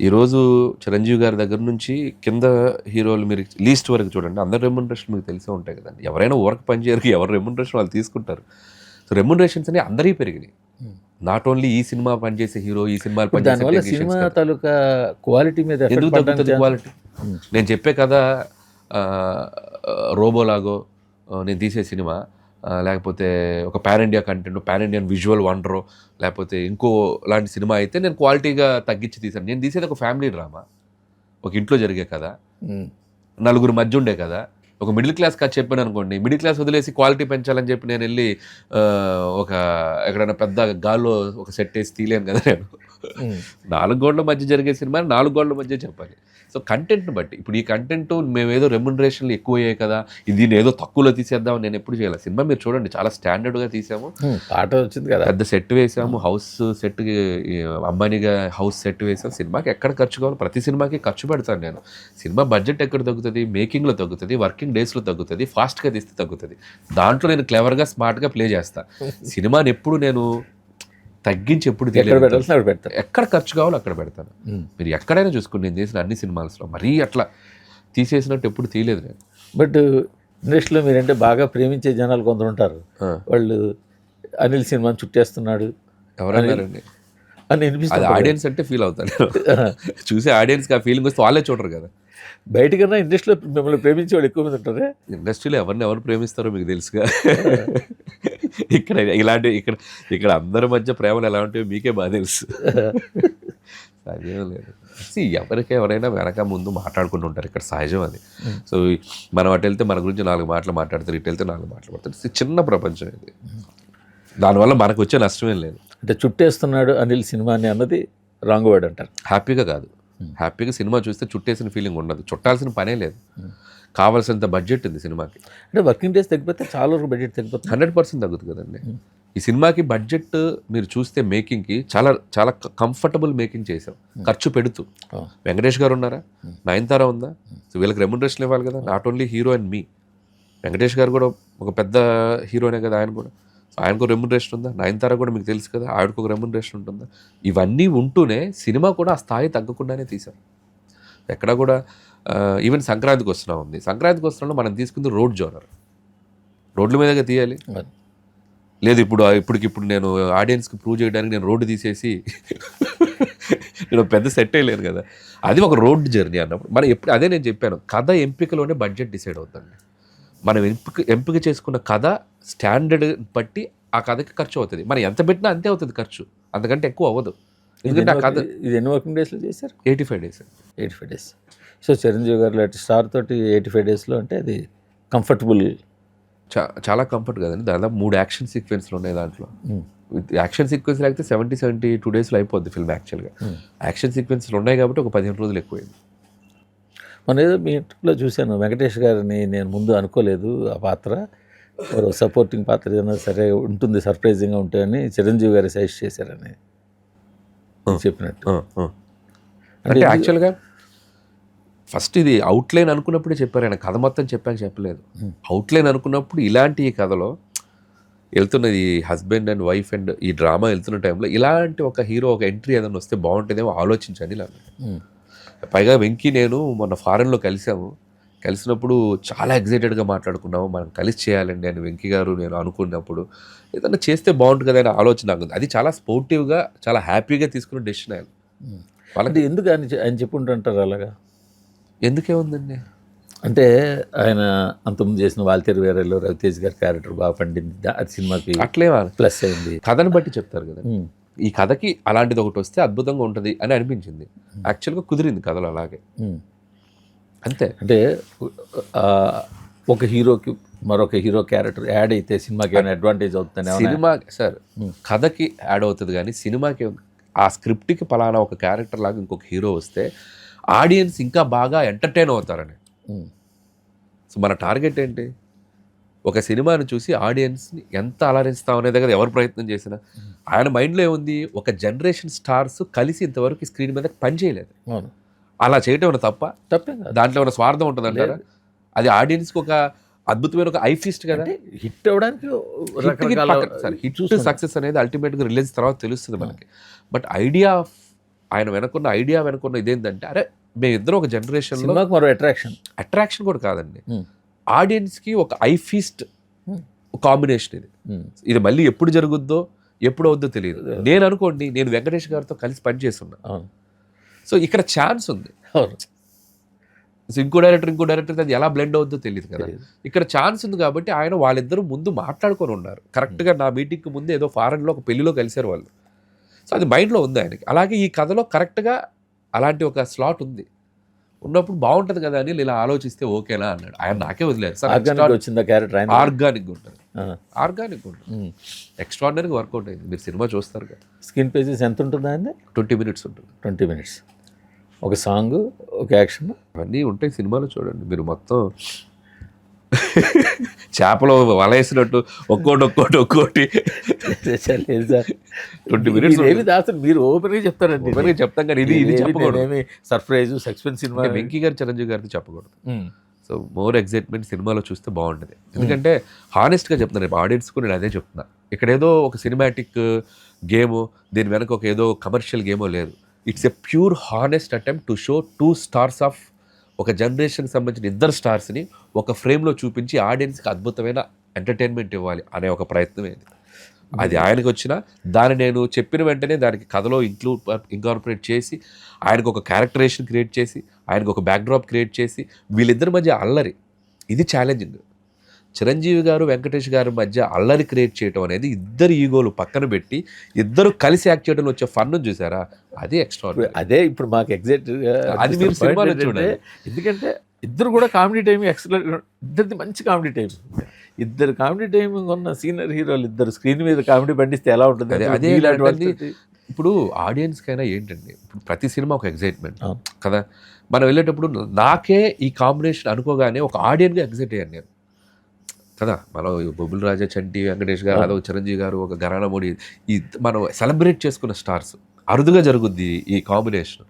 ఈరోజు చిరంజీవి గారి దగ్గర నుంచి కింద హీరోలు మీరు లీస్ట్ వరకు చూడండి, అందరు రెమ్యునరేషన్ మీకు తెలిసే ఉంటాయి కదండి. ఎవరైనా వర్క్ పనిచేయరు, ఎవరు రెమ్యునరేషన్ వాళ్ళు తీసుకుంటారు. సో రెమ్యునరేషన్స్ అనేవి అందరికీ పెరిగినాయి, నాట్ ఓన్లీ ఈ సినిమా పనిచేసే హీరో, ఈ సినిమా దానివల్ల సినిమా తాలూకా క్వాలిటీ మీద ఎందుకు తగ్గుతుంది క్వాలిటీ? నేను చెప్పే కదా, రోబోలాగో నేను తీసే సినిమా, లేకపోతే ఒక pan India content, pan Indian visual వండరో, లేకపోతే ఇంకో లాంటి సినిమా అయితే నేను క్వాలిటీగా తగ్గించి తీసాను. నేను తీసేది ఒక ఫ్యామిలీ డ్రామా, ఒక ఇంట్లో జరిగే కదా, నలుగురు మధ్య ఉండే కదా. ఒక మిడిల్ క్లాస్ కథ చెప్పాను అనుకోండి, మిడిల్ క్లాస్ వదిలేసి క్వాలిటీ పెంచాలని చెప్పి నేను వెళ్ళి ఒక ఎక్కడైనా పెద్ద గాల్లో ఒక సెట్ వేసి తీయలేను కదా నేను. 4 గోడల మధ్య జరిగే సినిమా 4 గోడల మధ్య చెప్పాలి. సో కంటెంట్ని బట్టి, ఇప్పుడు ఈ కంటెంట్ మేమేదో రెమ్యునరేషన్లు ఎక్కువ అయ్యాయి కదా, దీన్ని ఏదో తక్కువలో తీసేద్దాం నేను ఎప్పుడు చేయలేదు. సినిమా మీరు చూడండి, చాలా స్టాండర్డ్గా తీసాము, పాట వచ్చింది కదా, పెద్ద సెట్ వేసాము, హౌస్ సెట్కి అంబానీగా హౌస్ సెట్ వేసాము. సినిమాకి ఎక్కడ ఖర్చు కావాలి, ప్రతి సినిమాకి ఖర్చు పెడతాను నేను. సినిమా బడ్జెట్ ఎక్కడ తగ్గుతుంది, మేకింగ్లో తగ్గుతుంది, వర్కింగ్ డేస్లో తగ్గుతుంది, ఫాస్ట్గా తీస్తే తగ్గుతుంది. దాంట్లో నేను క్లెవర్గా స్మార్ట్గా ప్లే చేస్తాను. సినిమాని ఎప్పుడు నేను తగ్గించి ఎప్పుడు పెడతాను, ఎక్కడ ఖర్చు కావాలో అక్కడ పెడతాను. మీరు ఎక్కడైనా చూసుకుని నేను చేసిన అన్ని సినిమాల్లో మరీ అట్లా తీసేసినట్టు ఎప్పుడు తీయలేదు నేను. బట్ ఇండస్ట్రీలో మీరంటే బాగా ప్రేమించే జనాలు కొందరు ఉంటారు, వాళ్ళు అనిల్ సినిమాని చుట్టేస్తున్నాడు ఎవరన్నారండి అని అనిపిస్తుంది. ఆడియన్స్ అంటే ఫీల్ అవుతాను, చూసే ఆడియన్స్కి ఆ ఫీలింగ్ వస్తే వాళ్ళే చూడరు కదా. బయటకన్నా ఇండస్ట్రీలో మిమ్మల్ని ప్రేమించే వాళ్ళు ఎక్కువ మంది ఉంటారే. ఇండస్ట్రీలో ఎవరు ప్రేమిస్తారో మీకు తెలుసుగా. ఇక్కడ ఇక్కడ అందరి మధ్య ప్రేమలు ఎలా ఉంటాయో మీకే బాగా తెలుసు. అదేం లేదు, ఎవరైనా వెనక ముందు మాట్లాడుకుంటూ ఉంటారు, ఇక్కడ సహజం అది. సో మనం అటు వెళ్తే మన గురించి 4 మాటలు మాట్లాడతారు, ఇటు వెళ్తే 4 మాటలు మాట్లాడతారు. చిన్న ప్రపంచం ఇది, దానివల్ల మనకు వచ్చే నష్టమేం లేదు. అంటే చుట్టేస్తున్నాడు అనిల్ సినిమాని అన్నది రాంగ్ వర్డ్ అంటారు. హ్యాపీగా కాదు, హ్యాపీగా సినిమా చూస్తే చుట్టేసిన ఫీలింగ్ ఉండదు, చుట్టాల్సిన పనే లేదు. కావాల్సినంత బడ్జెట్ ఉంది సినిమాకి. అంటే వర్కింగ్ డేస్ తగ్గిపోతే చాలా వరకు బడ్జెట్ తగ్గిపోతుంది, 100% తగ్గుతుంది కదండి. ఈ సినిమాకి బడ్జెట్ మీరు చూస్తే మేకింగ్కి చాలా చాలా కంఫర్టబుల్ మేకింగ్ చేసాం, ఖర్చు పెడుతూ. వెంకటేష్ గారు ఉన్నారా, నయనతార ఉందా, సో వీళ్ళకి రెమ్యునరేషన్ ఇవ్వాలి కదా, నాట్ ఓన్లీ హీరో అండ్ మీ. వెంకటేష్ గారు కూడా ఒక పెద్ద హీరోనే కదా, ఆయన కూడా, ఆయనకు రెమ్యునరేషన్ ఉందా, నయనతార కూడా మీకు తెలుసు కదా, ఆవిడకు ఒక రెమ్యునరేషన్ ఉంటుందా. ఇవన్నీ ఉంటూనే సినిమా కూడా ఆ స్థాయి తగ్గకుండానే తీసాం. ఎక్కడ కూడా ఈవెన్ సంక్రాంతికి వస్తున్నా ఉంది, సంక్రాంతికి వస్తున్నా మనం తీసుకుంది రోడ్ జోనర్, రోడ్ల మీదగా తీయాలి. లేదు ఇప్పుడు నేను ఆడియన్స్కి ప్రూవ్ చేయడానికి నేను రోడ్డు తీసేసి నేను పెద్ద సెట్ అయ్యలేను కదా. అది ఒక రోడ్ జర్నీ అన్నప్పుడు మనం ఎప్పుడు అదే నేను చెప్పాను, కథ ఎంపికలోనే బడ్జెట్ డిసైడ్ అవుతుంది. మనం ఎంపిక చేసుకున్న కథ స్టాండర్డ్ బట్టి ఆ కథకి ఖర్చు అవుతుంది. మనం ఎంత పెట్టినా అంతే అవుతుంది ఖర్చు, అంతకంటే ఎక్కువ అవ్వదు. ఎందుకంటే ఆ కథ ఇది ఎన్ని వర్కింగ్ డేస్లో చేశారు? 85 days. 85 days. సో చిరంజీవి గారు లాంటి స్టార్ తోటి 85 daysలో అంటే అది కంఫర్టబుల్, చాలా కంఫర్ట్ కదండి. దాదాపు 3 యాక్షన్ సీక్వెన్స్లు ఉన్నాయి దాంట్లో. యాక్షన్ సీక్వెన్స్ లేకపోతే 72 daysలో అయిపోద్ది ఫిల్మ్. యాక్చువల్గా యాక్షన్ సీక్వెన్స్లు ఉన్నాయి కాబట్టి ఒక 15 రోజులు ఎక్కువైంది. మన ఏదో మీ ఇంట్లో చూశాను, వెంకటేష్ గారిని నేను ముందు అనుకోలేదు ఆ పాత్ర, సపోర్టింగ్ పాత్ర ఏదైనా సరే ఉంటుంది, సర్ప్రైజింగ్గా ఉంటాయని చిరంజీవి గారు సజెస్ట్ చేశారని చెప్పినట్టు. అంటే యాక్చువల్గా ఫస్ట్ ఇది అవుట్లైన్ అనుకున్నప్పుడే చెప్పారు ఆయన, కథ మొత్తం చెప్పలేదు. అవుట్లైన్ అనుకున్నప్పుడు ఇలాంటి ఈ కథలో వెళ్తున్నది హస్బెండ్ అండ్ వైఫ్ అండ్ ఈ డ్రామా వెళ్తున్న టైంలో ఇలాంటి ఒక హీరో ఒక ఎంట్రీ ఏదైనా వస్తే బాగుంటుందేమో ఆలోచించండి ఇలా. పైగా వెంకీ నేను మొన్న ఫారెన్లో కలిసినప్పుడు చాలా ఎగ్జైటెడ్గా మాట్లాడుకున్నాము, మనం కలిసి చేయాలండి అని వెంకీ గారు నేను అనుకున్నప్పుడు. ఏదన్నా చేస్తే బాగుంటుంది కదా అనే ఆలోచన నాకు ఉంది. అది చాలా స్పోర్టివ్గా చాలా హ్యాపీగా తీసుకున్న డెసిషన్ ఆయన. వాళ్ళకి ఎందుకు ఆయన చెప్పుంటుంటారు అలాగా? ఎందుకేముందండి? అంటే ఆయన అంతకుముందు చేసిన వాల్తేరు వేరేలో రవితేజ్ గారి క్యారెక్టర్ బాగా పండింది, అది సినిమాకి అట్లేమా ప్లస్ అయింది. కథను బట్టి చెప్తారు కదా. ఉమ్. ఈ కథకి అలాంటిది ఒకటి వస్తే అద్భుతంగా ఉంటుంది అని అనిపించింది. యాక్చువల్గా కుదిరింది కథలో అలాగే, ఉమ్. అంతే. అంటే ఆ, ఒక హీరోకి మరొక హీరో క్యారెక్టర్ యాడ్ అయితే సినిమాకి ఏమైనా అడ్వాంటేజ్ అవుతుంది? సినిమా సార్ కథకి యాడ్ అవుతుంది కానీ సినిమాకి ఆ స్క్రిప్ట్కి పలానా ఒక క్యారెక్టర్ లాగా ఇంకొక హీరో వస్తే ఆడియన్స్ ఇంకా బాగా ఎంటర్టైన్ అవుతారని. సో మన టార్గెట్ ఏంటి? ఒక సినిమాని చూసి ఆడియన్స్ని ఎంత అలరిస్తాం అనేది కదా ఎవరు ప్రయత్నం చేసినా. ఆయన మైండ్లో ఏముంది, ఒక జనరేషన్ స్టార్స్ కలిసి ఇంతవరకు స్క్రీన్ మీద పని చేయలేదు. అవును, అలా చేయటం ఏమైనా తప్పేం కాదు. దాంట్లో ఏమైనా స్వార్థం ఉంటుంది అంటారా? అది ఆడియన్స్కి ఒక అద్భుతమైన ఒక ఐ ఫీస్ట్ కదా. హిట్ అవ్వడానికి హిట్ సక్సెస్ అనేది అల్టిమేట్గా రిలీజ్ తర్వాత తెలుస్తుంది మనకి. బట్ ఐడియా ఆయన వెనకున్న ఇదేంటంటే, అరే మేమిద్దరం ఒక జనరేషన్లో మరో అట్రాక్షన్ కూడా కాదండి, ఆడియన్స్కి ఒక ఐ ఫీస్ట్ కాంబినేషన్ ఇది. ఇది మళ్ళీ ఎప్పుడు జరుగుద్దో ఎప్పుడు అవుద్దో తెలియదు. నేను అనుకోండి, నేను వెంకటేష్ గారితో కలిసి పనిచేస్తున్నా, సో ఇక్కడ ఛాన్స్ ఉంది. సో ఇంకో డైరెక్టర్ అది ఎలా బ్లెండ్ అవుద్దో తెలియదు కదా. ఇక్కడ ఛాన్స్ ఉంది కాబట్టి ఆయన వాళ్ళిద్దరూ ముందు మాట్లాడుకొని ఉన్నారు. కరెక్ట్గా నా మీటింగ్కి ముందు ఏదో ఫారెన్లో ఒక పెళ్లిలో కలిశారు వాళ్ళు. సో అది మైండ్లో ఉంది ఆయనకి. అలాగే ఈ కథలో కరెక్ట్గా అలాంటి ఒక స్లాట్ ఉంది. ఉన్నప్పుడు బాగుంటుంది కదా అని ఇలా ఆలోచిస్తే ఓకేనా అన్నాడు. ఆయన నాకే వదిలేదు సార్. ఆర్గానిక్ ఉంటుంది, ఎక్స్ట్రాడినరీగా వర్కౌట్ అయింది. మీరు సినిమా చూస్తారు కదా. స్క్రీన్ పేజెస్ ఎంత ఉంటుంది అండి? 20 minutes ఉంటుంది. 20 minutes, ఒక సాంగ్, ఒక యాక్షన్, అవన్నీ ఉంటాయి సినిమాలో. చూడండి మీరు, మొత్తం చేపలో వలేసినట్టు ఒక్కోటి 20 minutes. మీరు ఓపెన్గా చెప్తారండి. ఓపెన్గా చెప్తాం కానీ ఇది చెప్పకూడదు. సర్ప్రైజ్ సస్పెన్స్ సినిమా వెంకీ గారు చిరంజీవి గారితో చెప్పకూడదు. సో మోర్ ఎగ్జైట్మెంట్ సినిమాలో చూస్తే బాగుంటుంది. ఎందుకంటే హానెస్ట్గా చెప్తున్నాను, రేపు ఆడియన్స్కు నేను అదే చెప్తున్నా. ఇక్కడ ఏదో ఒక సినిమాటిక్ గేమో, దీని వెనక ఒక ఏదో కమర్షియల్ గేమో లేదు. It's a pure honest attempt to show 2 stars of ఒక జనరేషన్కి సంబంధించిన 2 స్టార్స్ని ఒక ఫ్రేమ్లో చూపించి ఆడియన్స్కి అద్భుతమైన ఎంటర్టైన్మెంట్ ఇవ్వాలి అనే ఒక ప్రయత్నం ఏది. అది ఆయనకు వచ్చినా దాన్ని నేను చెప్పిన వెంటనే దానికి కథలో ఇంకార్పొరేట్ చేసి, ఆయనకు ఒక క్యారెక్టరేషన్ క్రియేట్ చేసి, ఆయనకు ఒక బ్యాక్డ్రాప్ క్రియేట్ చేసి, వీళ్ళిద్దరి మధ్య అల్లరి, ఇది ఛాలెంజింగ్. చిరంజీవి గారు వెంకటేష్ గారి మధ్య అల్లరి క్రియేట్ చేయడం అనేది, ఇద్దరు ఈగోలు పక్కన పెట్టి ఇద్దరు కలిసి యాక్ట్ చేయడం వచ్చే ఫన్ చూసారా, అది ఎక్స్ట్రా. అదే ఇప్పుడు మాకు ఎగ్జాక్ట్ అది మీరు సినిమాలో చూడండి. ఎందుకంటే ఇద్దరు కూడా కామెడీ టైం ఇద్దరిది మంచి కామెడీ టైం. ఇద్దరు కామెడీ టైం ఉన్న సీనియర్ హీరోలు ఇద్దరు స్క్రీన్ మీద కామెడీ పండిస్తే ఎలా ఉంటుంది? అదే ఇప్పుడు ఆడియన్స్కైనా ఏంటండి, ఇప్పుడు ప్రతి సినిమా ఒక ఎగ్జైట్మెంట్ కదా. మనం వెళ్ళేటప్పుడు నాకే ఈ కాంబినేషన్ అనుకోగానే ఒక ఆడియన్గా ఎగ్జైట్ అయ్యాను నేను కదా. మనం బొబ్బుల రాజా, చంటి, వెంకటేష్ గారు, అదో చిరంజీవి గారు, ఒక ఘరానా మోడీ, ఈ మనం సెలబ్రేట్ చేసుకున్న స్టార్స్. అరుదుగా జరుగుద్ది ఈ కాంబినేషన్.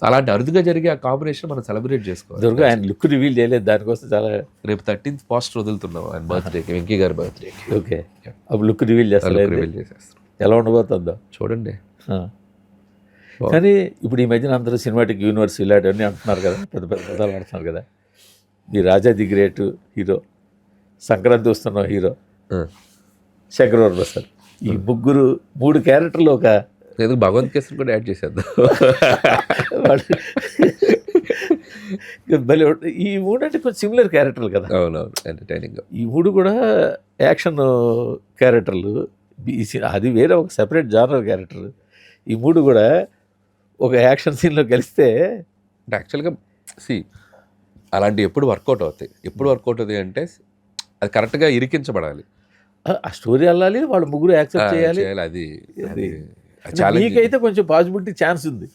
అలాంటి అరుదుగా జరిగే ఆ కాంబినేషన్ మనం సెలబ్రేట్ చేసుకోవాలి. ఆయన లుక్ రివీల్ చేయలేదు, దానికోసం చాలా. రేపు 13th పోస్టర్ వదులుతున్నాం ఆయన బర్త్డేకి, వెంకీ గారి బర్త్డేకి. ఓకే, అప్పుడు లుక్ రివీల్ చేస్తారు. ఎలా ఉండబోతుందో చూడండి. కానీ ఇప్పుడు ఈ మధ్యన అందరూ సినిమాటిక్ యూనివర్స్ ఇలాంటివన్నీ అంటున్నారు కదా, పెద్ద పెద్ద పదాలు ఆడుతున్నారు కదా. ఈ రాజా ది గ్రేట్ హీరో, సంక్రాంతి వస్తున్న హీరో శంకరవర ప్రసాద్, ఈ ముగ్గురు 3 క్యారెక్టర్లు ఒక భగవంత్ కేసరి కూడా యాడ్ చేసేద్దాం. ఈ 3 అంటే కొంచెం సిమిలర్ క్యారెక్టర్లు కదా. అవునవును, ఎంటర్టైనింగ్. ఈ 3 కూడా యాక్షన్ క్యారెక్టర్లు, అది వేరే ఒక సెపరేట్ జానర్ క్యారెక్టర్. ఈ 3 కూడా ఒక యాక్షన్ సీన్లో కలిస్తే యాక్చువల్గా అలాంటివి ఎప్పుడు వర్కౌట్ అవుతాయి. ఎప్పుడు వర్కౌట్ అవుతాయి అంటే అది కరెక్ట్గా ఇరికించబడాలి, ఆ స్టోరీ వెళ్ళాలి, వాళ్ళు ముగ్గురు యాక్సెప్ట్ చేయాలి. అది మీకైతే కొంచెం పాసిబిలిటీ ఛాన్స్ ఉంది,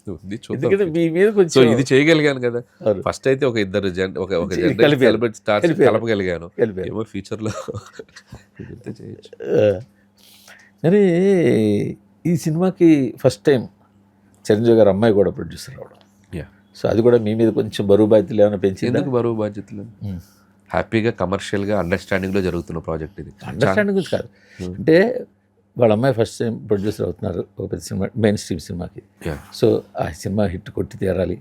ఎందుకంటే మీ మీద కొంచెం ఇది చేయగలిగాను కదా. ఫస్ట్ అయితే ఒక ఇద్దరు స్టార్స్ కలపగలిగాను, ఏమో ఫ్యూచర్లో చేయొచ్చు. మరి ఈ సినిమాకి ఫస్ట్ టైం చిరంజీవి గారు అమ్మాయి కూడా ప్రొడ్యూసర్ అవడం, సో అది కూడా మీ మీద కొంచెం బరువు బాధ్యతలు ఏమైనా పెంచింది? ఎందుకు బరువు బాధ్యతలు? హ్యాపీగా కమర్షియల్గా అండర్స్టాండింగ్లో జరుగుతున్న ప్రాజెక్ట్ ఇది. అండర్స్టాండింగ్ గురించి కాదు, అంటే వాళ్ళ అమ్మాయి ఫస్ట్ టైం ప్రొడ్యూసర్ అవుతున్నారు ఒక పెద్ద సినిమా, మెయిన్ స్ట్రీమ్ సినిమాకి. సో ఆ సినిమా హిట్ కొట్టి తీరాలి.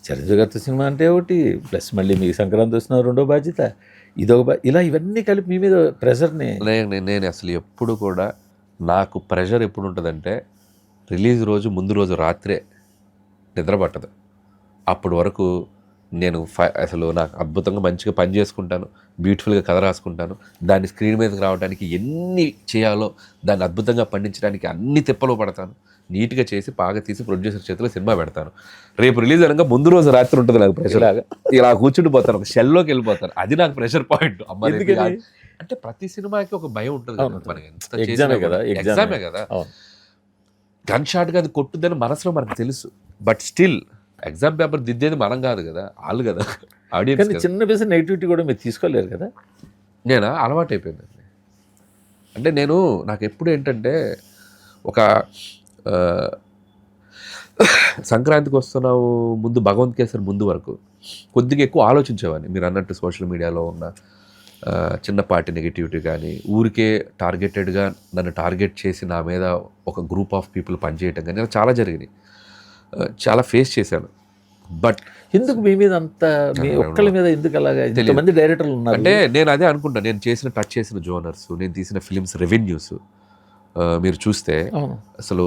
చిరంజీవి గారితో సినిమా అంటే ఒకటి, ప్లస్ మళ్ళీ మీకు సంక్రాంతి వస్తున్న రెండో బాధ్యత, ఇదొక ఇలా ఇవన్నీ కలిపి మీ మీద ప్రెషర్ని. నేను అసలు ఎప్పుడు కూడా, నాకు ప్రెషర్ ఎప్పుడు ఉంటుందంటే రిలీజ్ రోజు ముందు రోజు రాత్రే నిద్ర పట్టదు. అప్పటి వరకు నేను అసలు నాకు అద్భుతంగా మంచిగా పని చేసుకుంటాను, బ్యూటిఫుల్గా కథ రాసుకుంటాను, దాన్ని స్క్రీన్ మీదకి రావడానికి ఎన్ని చేయాలో దాన్ని అద్భుతంగా పండించడానికి అన్ని తిప్పలు పడతాను, నీట్గా చేసి బాగా తీసి ప్రొడ్యూసర్ చేతిలో సినిమా పెడతాను. రేపు రిలీజ్ అనగా ముందు రోజు రాత్రి ఉంటుంది నాకు ప్రెషర్ లాగా, ఇలా కూర్చుండి పోతాను, ఒక షెల్లోకి వెళ్ళిపోతాను. అది నాకు ప్రెషర్ పాయింట్. అంటే ప్రతి సినిమాకి ఒక భయం ఉంటుంది కదా, మనకి ఎంత ఎగ్జామే కదా, ఎగ్జామే కదా. గన్ షాట్గా అది కొట్టుద్దని మనసులో మనకు తెలుసు, బట్ స్టిల్ ఎగ్జామ్ పేపర్ దిద్దేది మనం కాదు కదా, వాళ్ళు కదా, ఆడియన్స్. చిన్న పిస నెగిటివిటీ కూడా మీరు తీసుకోలేరు కదా. నేను అలవాటు అయిపోయిందండి. అంటే నాకు ఎప్పుడు ఏంటంటే ఒక సంక్రాంతికి వస్తున్నావు ముందు భగవంత్ కేసరి ముందు వరకు కొద్దిగా ఎక్కువ ఆలోచించేవాడిని. మీరు అన్నట్టు సోషల్ మీడియాలో ఉన్న చిన్నపాటి నెగిటివిటీ కానీ, ఊరికే టార్గెటెడ్గా నన్ను టార్గెట్ చేసి నా మీద ఒక గ్రూప్ ఆఫ్ పీపుల్ పనిచేయటం కానీ ఇలా చాలా జరిగినాయి, చాలా ఫేస్ చేశాను. బట్ ఎందుకు మీ మీద అంత, మీ ఒక్కళ్ళ మీద ఎందుకు అలాగా ఇంతమంది డైరెక్టర్లు ఉన్నారు? అంటే నేను అదే అనుకుంటా, నేను టచ్ చేసిన జోనర్స్, నేను తీసిన ఫిలిమ్స్ రెవెన్యూస్ మీరు చూస్తే అసలు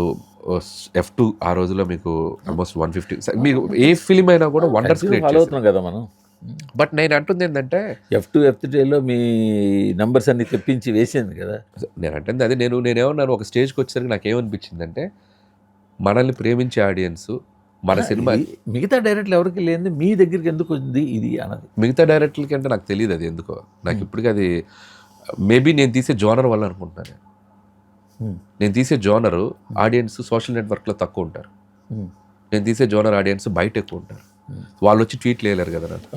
F2 ఆ రోజుల్లో మీకు ఆల్మోస్ట్ 150, మీరు ఏ ఫిలిం అయినా కూడా వండర్స్ క్రియేట్ ఫాలో అవుతున్నాం కదా మనం. బట్ నేను అంటుంది ఏంటంటే F2 F3లో మీ నంబర్స్ అన్ని తెప్పించి వేసింది కదా. నేను అంటుంది అదే. నేనేమన్నాను, ఒక స్టేజ్కి వచ్చేసరికి నాకు ఏమనిపించిందంటే, మనల్ని ప్రేమించే ఆడియన్స్ మన సినిమా మిగతా డైరెక్టర్లు ఎవరికి లేని మీ దగ్గరికి ఎందుకు ఉంది ఇది అన్నది. మిగతా డైరెక్టర్లకి అంటే నాకు తెలియదు అది ఎందుకో. నాకు ఇప్పటికీ అది మేబీ నేను తీసే జోనర్ వల్ల అనుకుంటున్నాను. నేను తీసే జోనరు ఆడియన్స్ సోషల్ నెట్వర్క్లో తక్కువ ఉంటారు, నేను తీసే జోనర్ ఆడియన్స్ బయట ఎక్కువ ఉంటారు. వాళ్ళు వచ్చి ట్వీట్లు వేయలేరు కదా నాకు,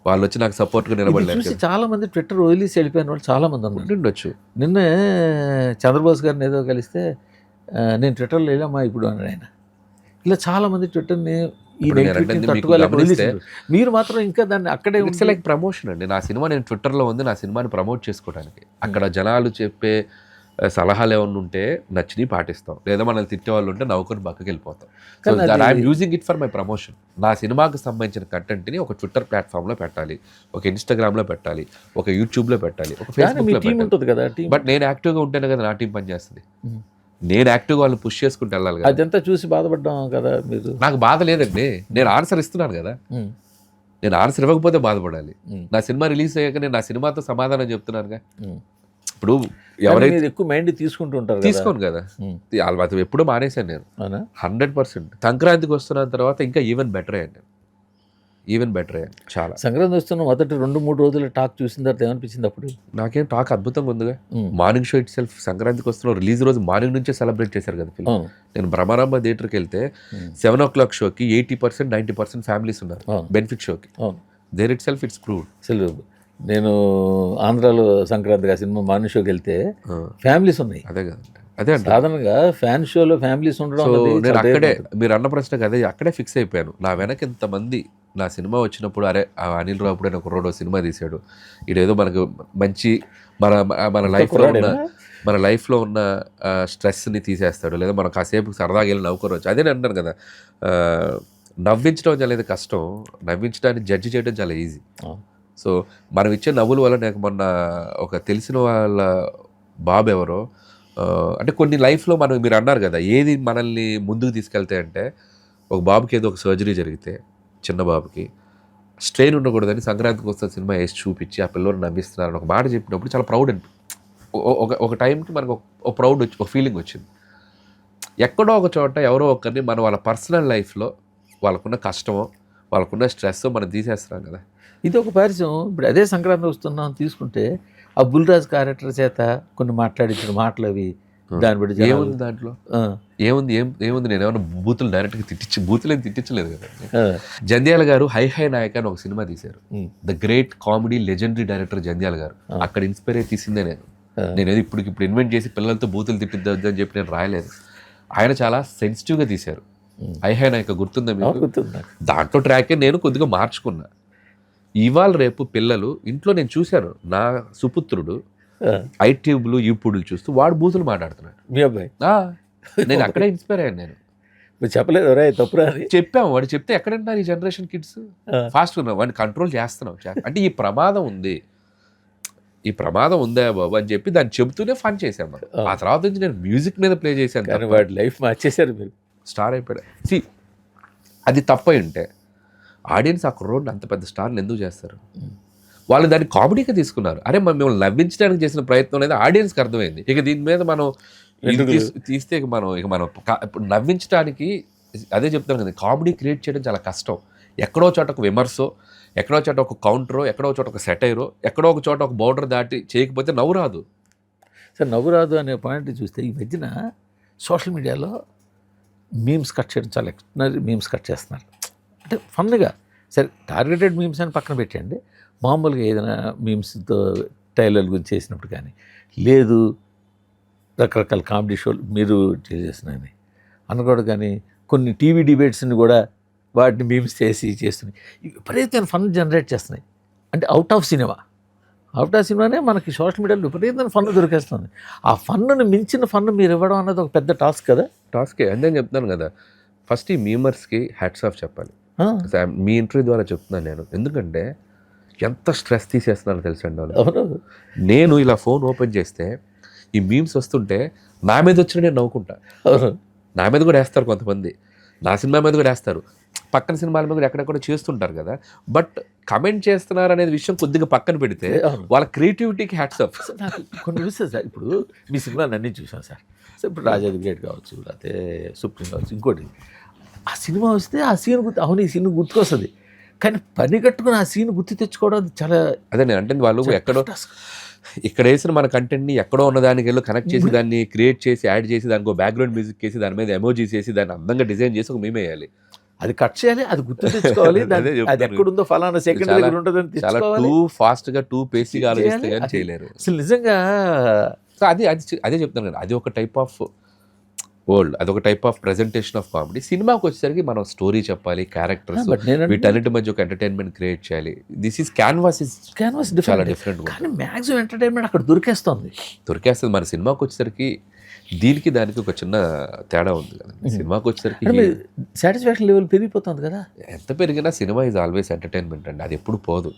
వాళ్ళు వచ్చి నాకు సపోర్ట్గా నిలబడలేరు. చాలా మంది ట్విట్టర్ వదిలేసి వెళ్ళిపోయిన వాళ్ళు చాలా మంది ఉండొచ్చు. నిన్న చంద్రబోస్ గారిని ఏదో కలిస్తే నేను ట్విట్టర్లో వెళ్ళామా ఇప్పుడు అన్నాడు ఆయన. ఇలా చాలా మంది ట్విట్టర్ని మీరు మాత్రం ఇంకా దాన్ని అక్కడే ఇట్స్ లైక్ ప్రమోషన్ అండి. నా సినిమా నేను ట్విట్టర్లో ఉంది నా సినిమాని ప్రమోట్ చేసుకోవడానికి. అక్కడ జనాలు చెప్పే సలహాలు ఏమన్నా ఉంటే నచ్చిని పాటిస్తాం, లేదా మనల్ని తిట్టే వాళ్ళు ఉంటే నవ్వుకొని పక్కకి వెళ్ళిపోతాం. So I'm using it for my promotion. నా సినిమాకి సంబంధించిన కంటెంట్ని ఒక ట్విట్టర్ ప్లాట్ఫామ్లో పెట్టాలి, ఒక ఇన్స్టాగ్రామ్లో పెట్టాలి, ఒక యూట్యూబ్లో పెట్టాలి, ఒక ఫేస్బుక్లో పెట్టాలి. బట్ నేను యాక్టివ్గా ఉంటేనే కదా నా టీం పనిచేస్తుంది. నేను యాక్టివ్గా వాళ్ళని పుష్ చేసుకుంటూ వెళ్ళాలి కదా. అదంతా చూసి బాధపడ్డాం కదా మీరు. నాకు బాధ లేదండి, నేను ఆన్సర్ ఇస్తున్నాను కదా. నేను ఆన్సర్ ఇవ్వకపోతే బాధపడాలి. నా సినిమా రిలీజ్ అయ్యాక నేను నా సినిమాతో సమాధానం చెప్తున్నానుగా. ఇప్పుడు ఎవరైతే ఎక్కువ మైండ్ తీసుకుంటూ ఉంటారు తీసుకోను కదా, అది ఎప్పుడూ మానేశాను నేను 100%. సంక్రాంతికి వస్తున్న తర్వాత ఇంకా ఈవెన్ బెటర్ అయ్యాను, ఈవెన్ బెటర్ అయ్యాను చాలా. సంక్రాంతి వస్తున్న మొదటి 2-3 రోజుల టాక్ చూసిన తర్వాత ఏమనిపించింది అప్పుడు? నాకేం టాక్ అద్భుతంగా ఉందిగా. మార్నింగ్ షో ఇట్ సెల్ఫ్ సంక్రాంతికి వస్తున్న రిలీజ్ రోజు మార్నింగ్ నుంచే సెలబ్రేట్ చేశారు కదా ఫిల్మ్. నేను బ్రహ్మారాంబ థియేటర్కి వెళ్తే 7 o'clock షోకి 80% 90% ఫ్యామిలీస్ ఉన్నారు. బెనిఫిట్ షోకి there itself it's proved. అసలు నేను ఆంధ్రాలో సంక్రాంతిగా సినిమా మార్నింగ్ షోకి వెళ్తే ఫ్యామిలీస్ ఉన్నాయి. అదే కదా, అదే సాధారణంగా ఫ్యాన్ షోలో ఫ్యామిలీస్ ఉండడం. నేను అక్కడే మీరు అన్న ప్రశ్నకు అదే అక్కడే ఫిక్స్ అయిపోయాను. నా వెనక ఇంతమంది నా సినిమా వచ్చినప్పుడు అరే అనిల్ రావు అప్పుడే ఒక రోడ్డు సినిమా తీశాడు, ఇదేదో మనకు మంచి మన లైఫ్లో ఉన్న స్ట్రెస్ని తీసేస్తాడు, లేదా మనం కాసేపు సరదాగా వెళ్ళి నవ్వుకోవచ్చు. అదే నేను అంటాను కదా, నవ్వించడం చాలా కష్టం, నవ్వించడాన్ని జడ్జి చేయడం చాలా ఈజీ. సో మనం ఇచ్చే నవ్వుల వల్ల నాకు మొన్న ఒక తెలిసిన వాళ్ళ బాబు ఎవరో, అంటే కొన్ని లైఫ్లో మీరు అన్నారు కదా ఏది మనల్ని ముందుకు తీసుకెళ్తాయి అంటే, ఒక బాబుకి ఏదో ఒక సర్జరీ జరిగితే చిన్న బాబుకి స్ట్రెయిన్ ఉండకూడదని సంక్రాంతికి వస్తున్న సినిమా వేసి చూపించి ఆ పిల్లలు నవ్విస్తున్నారని ఒక మాట చెప్పినప్పుడు చాలా ప్రౌడ్ ఒక టైంకి మనకు ఒక ప్రౌడ్ వచ్చి ఒక ఫీలింగ్ వచ్చింది. ఎక్కడో ఒక చోట ఎవరో ఒకరిని మనం వాళ్ళ పర్సనల్ లైఫ్లో వాళ్ళకున్న కష్టమో వాళ్ళకున్న స్ట్రెస్ మనం తీసేస్తున్నాం కదా. ఇది ఒక పరిచయం. ఇప్పుడు అదే సంక్రాంతి వస్తున్నాం తీసుకుంటే ఆ బుల్రాజ్ క్యారెక్టర్ చేత కొన్ని మాట్లాడించిన మాటలు అవి దాన్ని బట్టి ఏముంది దాంట్లో, ఏముంది నేను ఏమన్నా బూతులు డైరెక్ట్గా బూతులు ఏం తిట్టించలేదు కదా. జంధ్యాల గారు హై నాయక్ అని ఒక సినిమా తీశారు. The great comedy legendary director Jandhyala గారు. అక్కడ ఇన్స్పైర్ అయి తీసిందే నేను ఇప్పుడు ఇన్వెంట్ చేసి పిల్లలతో బూతులు తిట్టిద్దు అని చెప్పి నేను రాయలేదు. ఆయన చాలా సెన్సిటివ్గా తీశారు. హై నాయక్ గుర్తుందా మీకు? దాంట్లో ట్రాకే నేను కొద్దిగా మార్చుకున్నా. ఇవాళ రేపు పిల్లలు ఇంట్లో నేను చూశాను, నా సుపుత్రుడు ఐట్యూబ్లు యూట్యూబ్లు చూస్తూ వాడు బూతులు మాట్లాడుతున్నాడు. మీ అబ్బాయి? నేను అక్కడే ఇన్స్పైర్ అయ్యాను. నేను చెప్పలేదు తప్పురా అని చెప్పాము. వాడు చెప్తే ఎక్కడంటారు ఈ జనరేషన్ కిడ్స్ ఫాస్ట్ ఉన్నావు, వాడిని కంట్రోల్ చేస్తున్నావు. అంటే ఈ ప్రమాదం ఉందా బాబు అని చెప్పి దాన్ని చెబుతూనే ఫన్ చేశాను. ఆ తర్వాత నుంచి నేను మ్యూజిక్ మీద ప్లే చేశాను. వాడి లైఫ్ మార్చేశారు మీరు. స్టార్ అయిపోయాడు. అది తప్పై ఉంటే ఆడియన్స్ ఆ కుర్రోడ్ని అంత పెద్ద స్టార్ని ఎందుకు చేస్తారు? వాళ్ళు దాన్ని కామెడీగా తీసుకున్నారు. అరే మిమ్మల్ని నవ్వించడానికి చేసిన ప్రయత్నం అనేది ఆడియన్స్కి అర్థమైంది. ఇక దీని మీద మనం తీస్తే ఇక మనం ఇప్పుడు నవ్వించడానికి అదే చెప్తాను కదా, కామెడీ క్రియేట్ చేయడం చాలా కష్టం. ఎక్కడో చోట ఒక విమర్శో, ఎక్కడో చోట ఒక కౌంటరో, ఎక్కడో చోట ఒక సెటైరో, ఎక్కడో ఒక చోట ఒక బౌండర్ దాటి చేయకపోతే నవ్వు రాదు. సరే నవ్వు రాదు అనే పాయింట్ చూస్తే ఈ మధ్యన సోషల్ మీడియాలో మీమ్స్ కట్ చేయడం చాలా ఎక్స్ట్రానరీ మీమ్స్ కట్ చేస్తున్నారు. అంటే ఫన్గా సరే టార్గెటెడ్ మీమ్స్ అని పక్కన పెట్టండి, మామూలుగా ఏదైనా మీమ్స్తో టైలర్ గురించి చేసినప్పుడు కానీ, లేదు రకరకాల కామెడీ షోలు మీరు చేసేసినవి అనుకోవడం కానీ, కొన్ని టీవీ డిబేట్స్ని కూడా వాటిని మీమ్స్ చేస్తున్నాయి. విపరీతమైన ఫన్ జనరేట్ చేస్తున్నాయి. అంటే అవుట్ ఆఫ్ సినిమానే మనకి సోషల్ మీడియాలో విపరీతమైన ఫన్ దొరికేస్తుంది. ఆ ఫన్ను మించిన ఫన్ మీరు ఇవ్వడం అనేది ఒక పెద్ద టాస్క్ కదా. టాస్కే అంతే చెప్తాను కదా. ఫస్ట్ ఈ మీమర్స్కి హ్యాట్స్ ఆఫ్ చెప్పాలి. మీ ఇంటర్వ్యూ ద్వారా చెప్తున్నాను నేను, ఎందుకంటే ఎంత స్ట్రెస్ తీసేస్తున్నారో తెలుసండి వాళ్ళు. అవును, నేను ఇలా ఫోన్ ఓపెన్ చేస్తే ఈ మీమ్స్ వస్తుంటే నా మీద వచ్చిన నేను నవ్వుకుంటా. నా మీద కూడా వేస్తారు కొంతమంది, నా సినిమా మీద కూడా వేస్తారు, పక్కన సినిమాల మీద కూడా ఎక్కడెక్కడ చేస్తుంటారు కదా. బట్ కమెంట్ చేస్తున్నారు అనేది విషయం కొద్దిగా పక్కన పెడితే వాళ్ళ క్రియేటివిటీకి హ్యాట్స్ ఆఫ్. నాకు కొన్ని విషయాలు సార్, ఇప్పుడు మీ సినిమాలు అన్నీ చూసాను సార్. ఇప్పుడు రాజాది గ్రేట్ కావచ్చు, లేకపోతే సుప్రీం కావచ్చు, ఇంకోటి ఆ సినిమా వస్తే ఆ సీన్ అవును ఈ సీన్ గుర్తుకొస్తుంది, కానీ పని కట్టుకుని ఆ సీన్ గుర్తు తెచ్చుకోవడం చాలా అదే నేను అంటే వాళ్ళు ఎక్కడో ఇక్కడ వేసిన మన కంటెంట్ని ఎక్కడో ఉన్న దానికి వెళ్ళి కనెక్ట్ చేసి దాన్ని క్రియేట్ చేసి యాడ్ చేసి దానికి బ్యాక్గ్రౌండ్ మ్యూజిక్ వేసి దాని మీద ఎమోజీస్ చేసి దాన్ని అందంగా డిజైన్ చేసి ఒక మేమే వేయాలి. అది కట్ చేయాలి, అది గుర్తు తెచ్చుకోవాలి, అది ఎక్కడుందో ఫలానా సెకండ్ దగ్గర ఉంటుందని చాలా టూ ఫాస్ట్గా టూ పేసీగా ఆలోచిస్తే కానీ చేయలేరు అసలు నిజంగా. సో అదే చెప్తాను కదా, అది ఒక టైప్ ఆఫ్ వరల్డ్, అదొక type of presentation of comedy. సినిమాకి వచ్చేసరికి మనం స్టోరీ చెప్పాలి, క్యారెక్టర్స్, వీటన్నిటి మధ్య ఒక ఎంటర్టైన్మెంట్ క్రియేట్ చేయాలి. దిస్ ఈస్ క్యాన్వాస్ చాలా డిఫరెంట్. కానీ మ్యాక్సిమం ఎంటర్టైన్మెంట్ అక్కడ దొరికేస్తుంది. మన సినిమాకి వచ్చేసరికి దీనికి దానికి ఒక చిన్న తేడా ఉంది కదా. సినిమాకి వచ్చేసరికి సాటిస్ఫాక్షన్ లెవెల్ పెరిగిపోతుంది కదా. ఎంత పెరిగినా సినిమా ఈజ్ ఆల్వేస్ ఎంటర్టైన్మెంట్ అండి, అది ఎప్పుడు పోదు.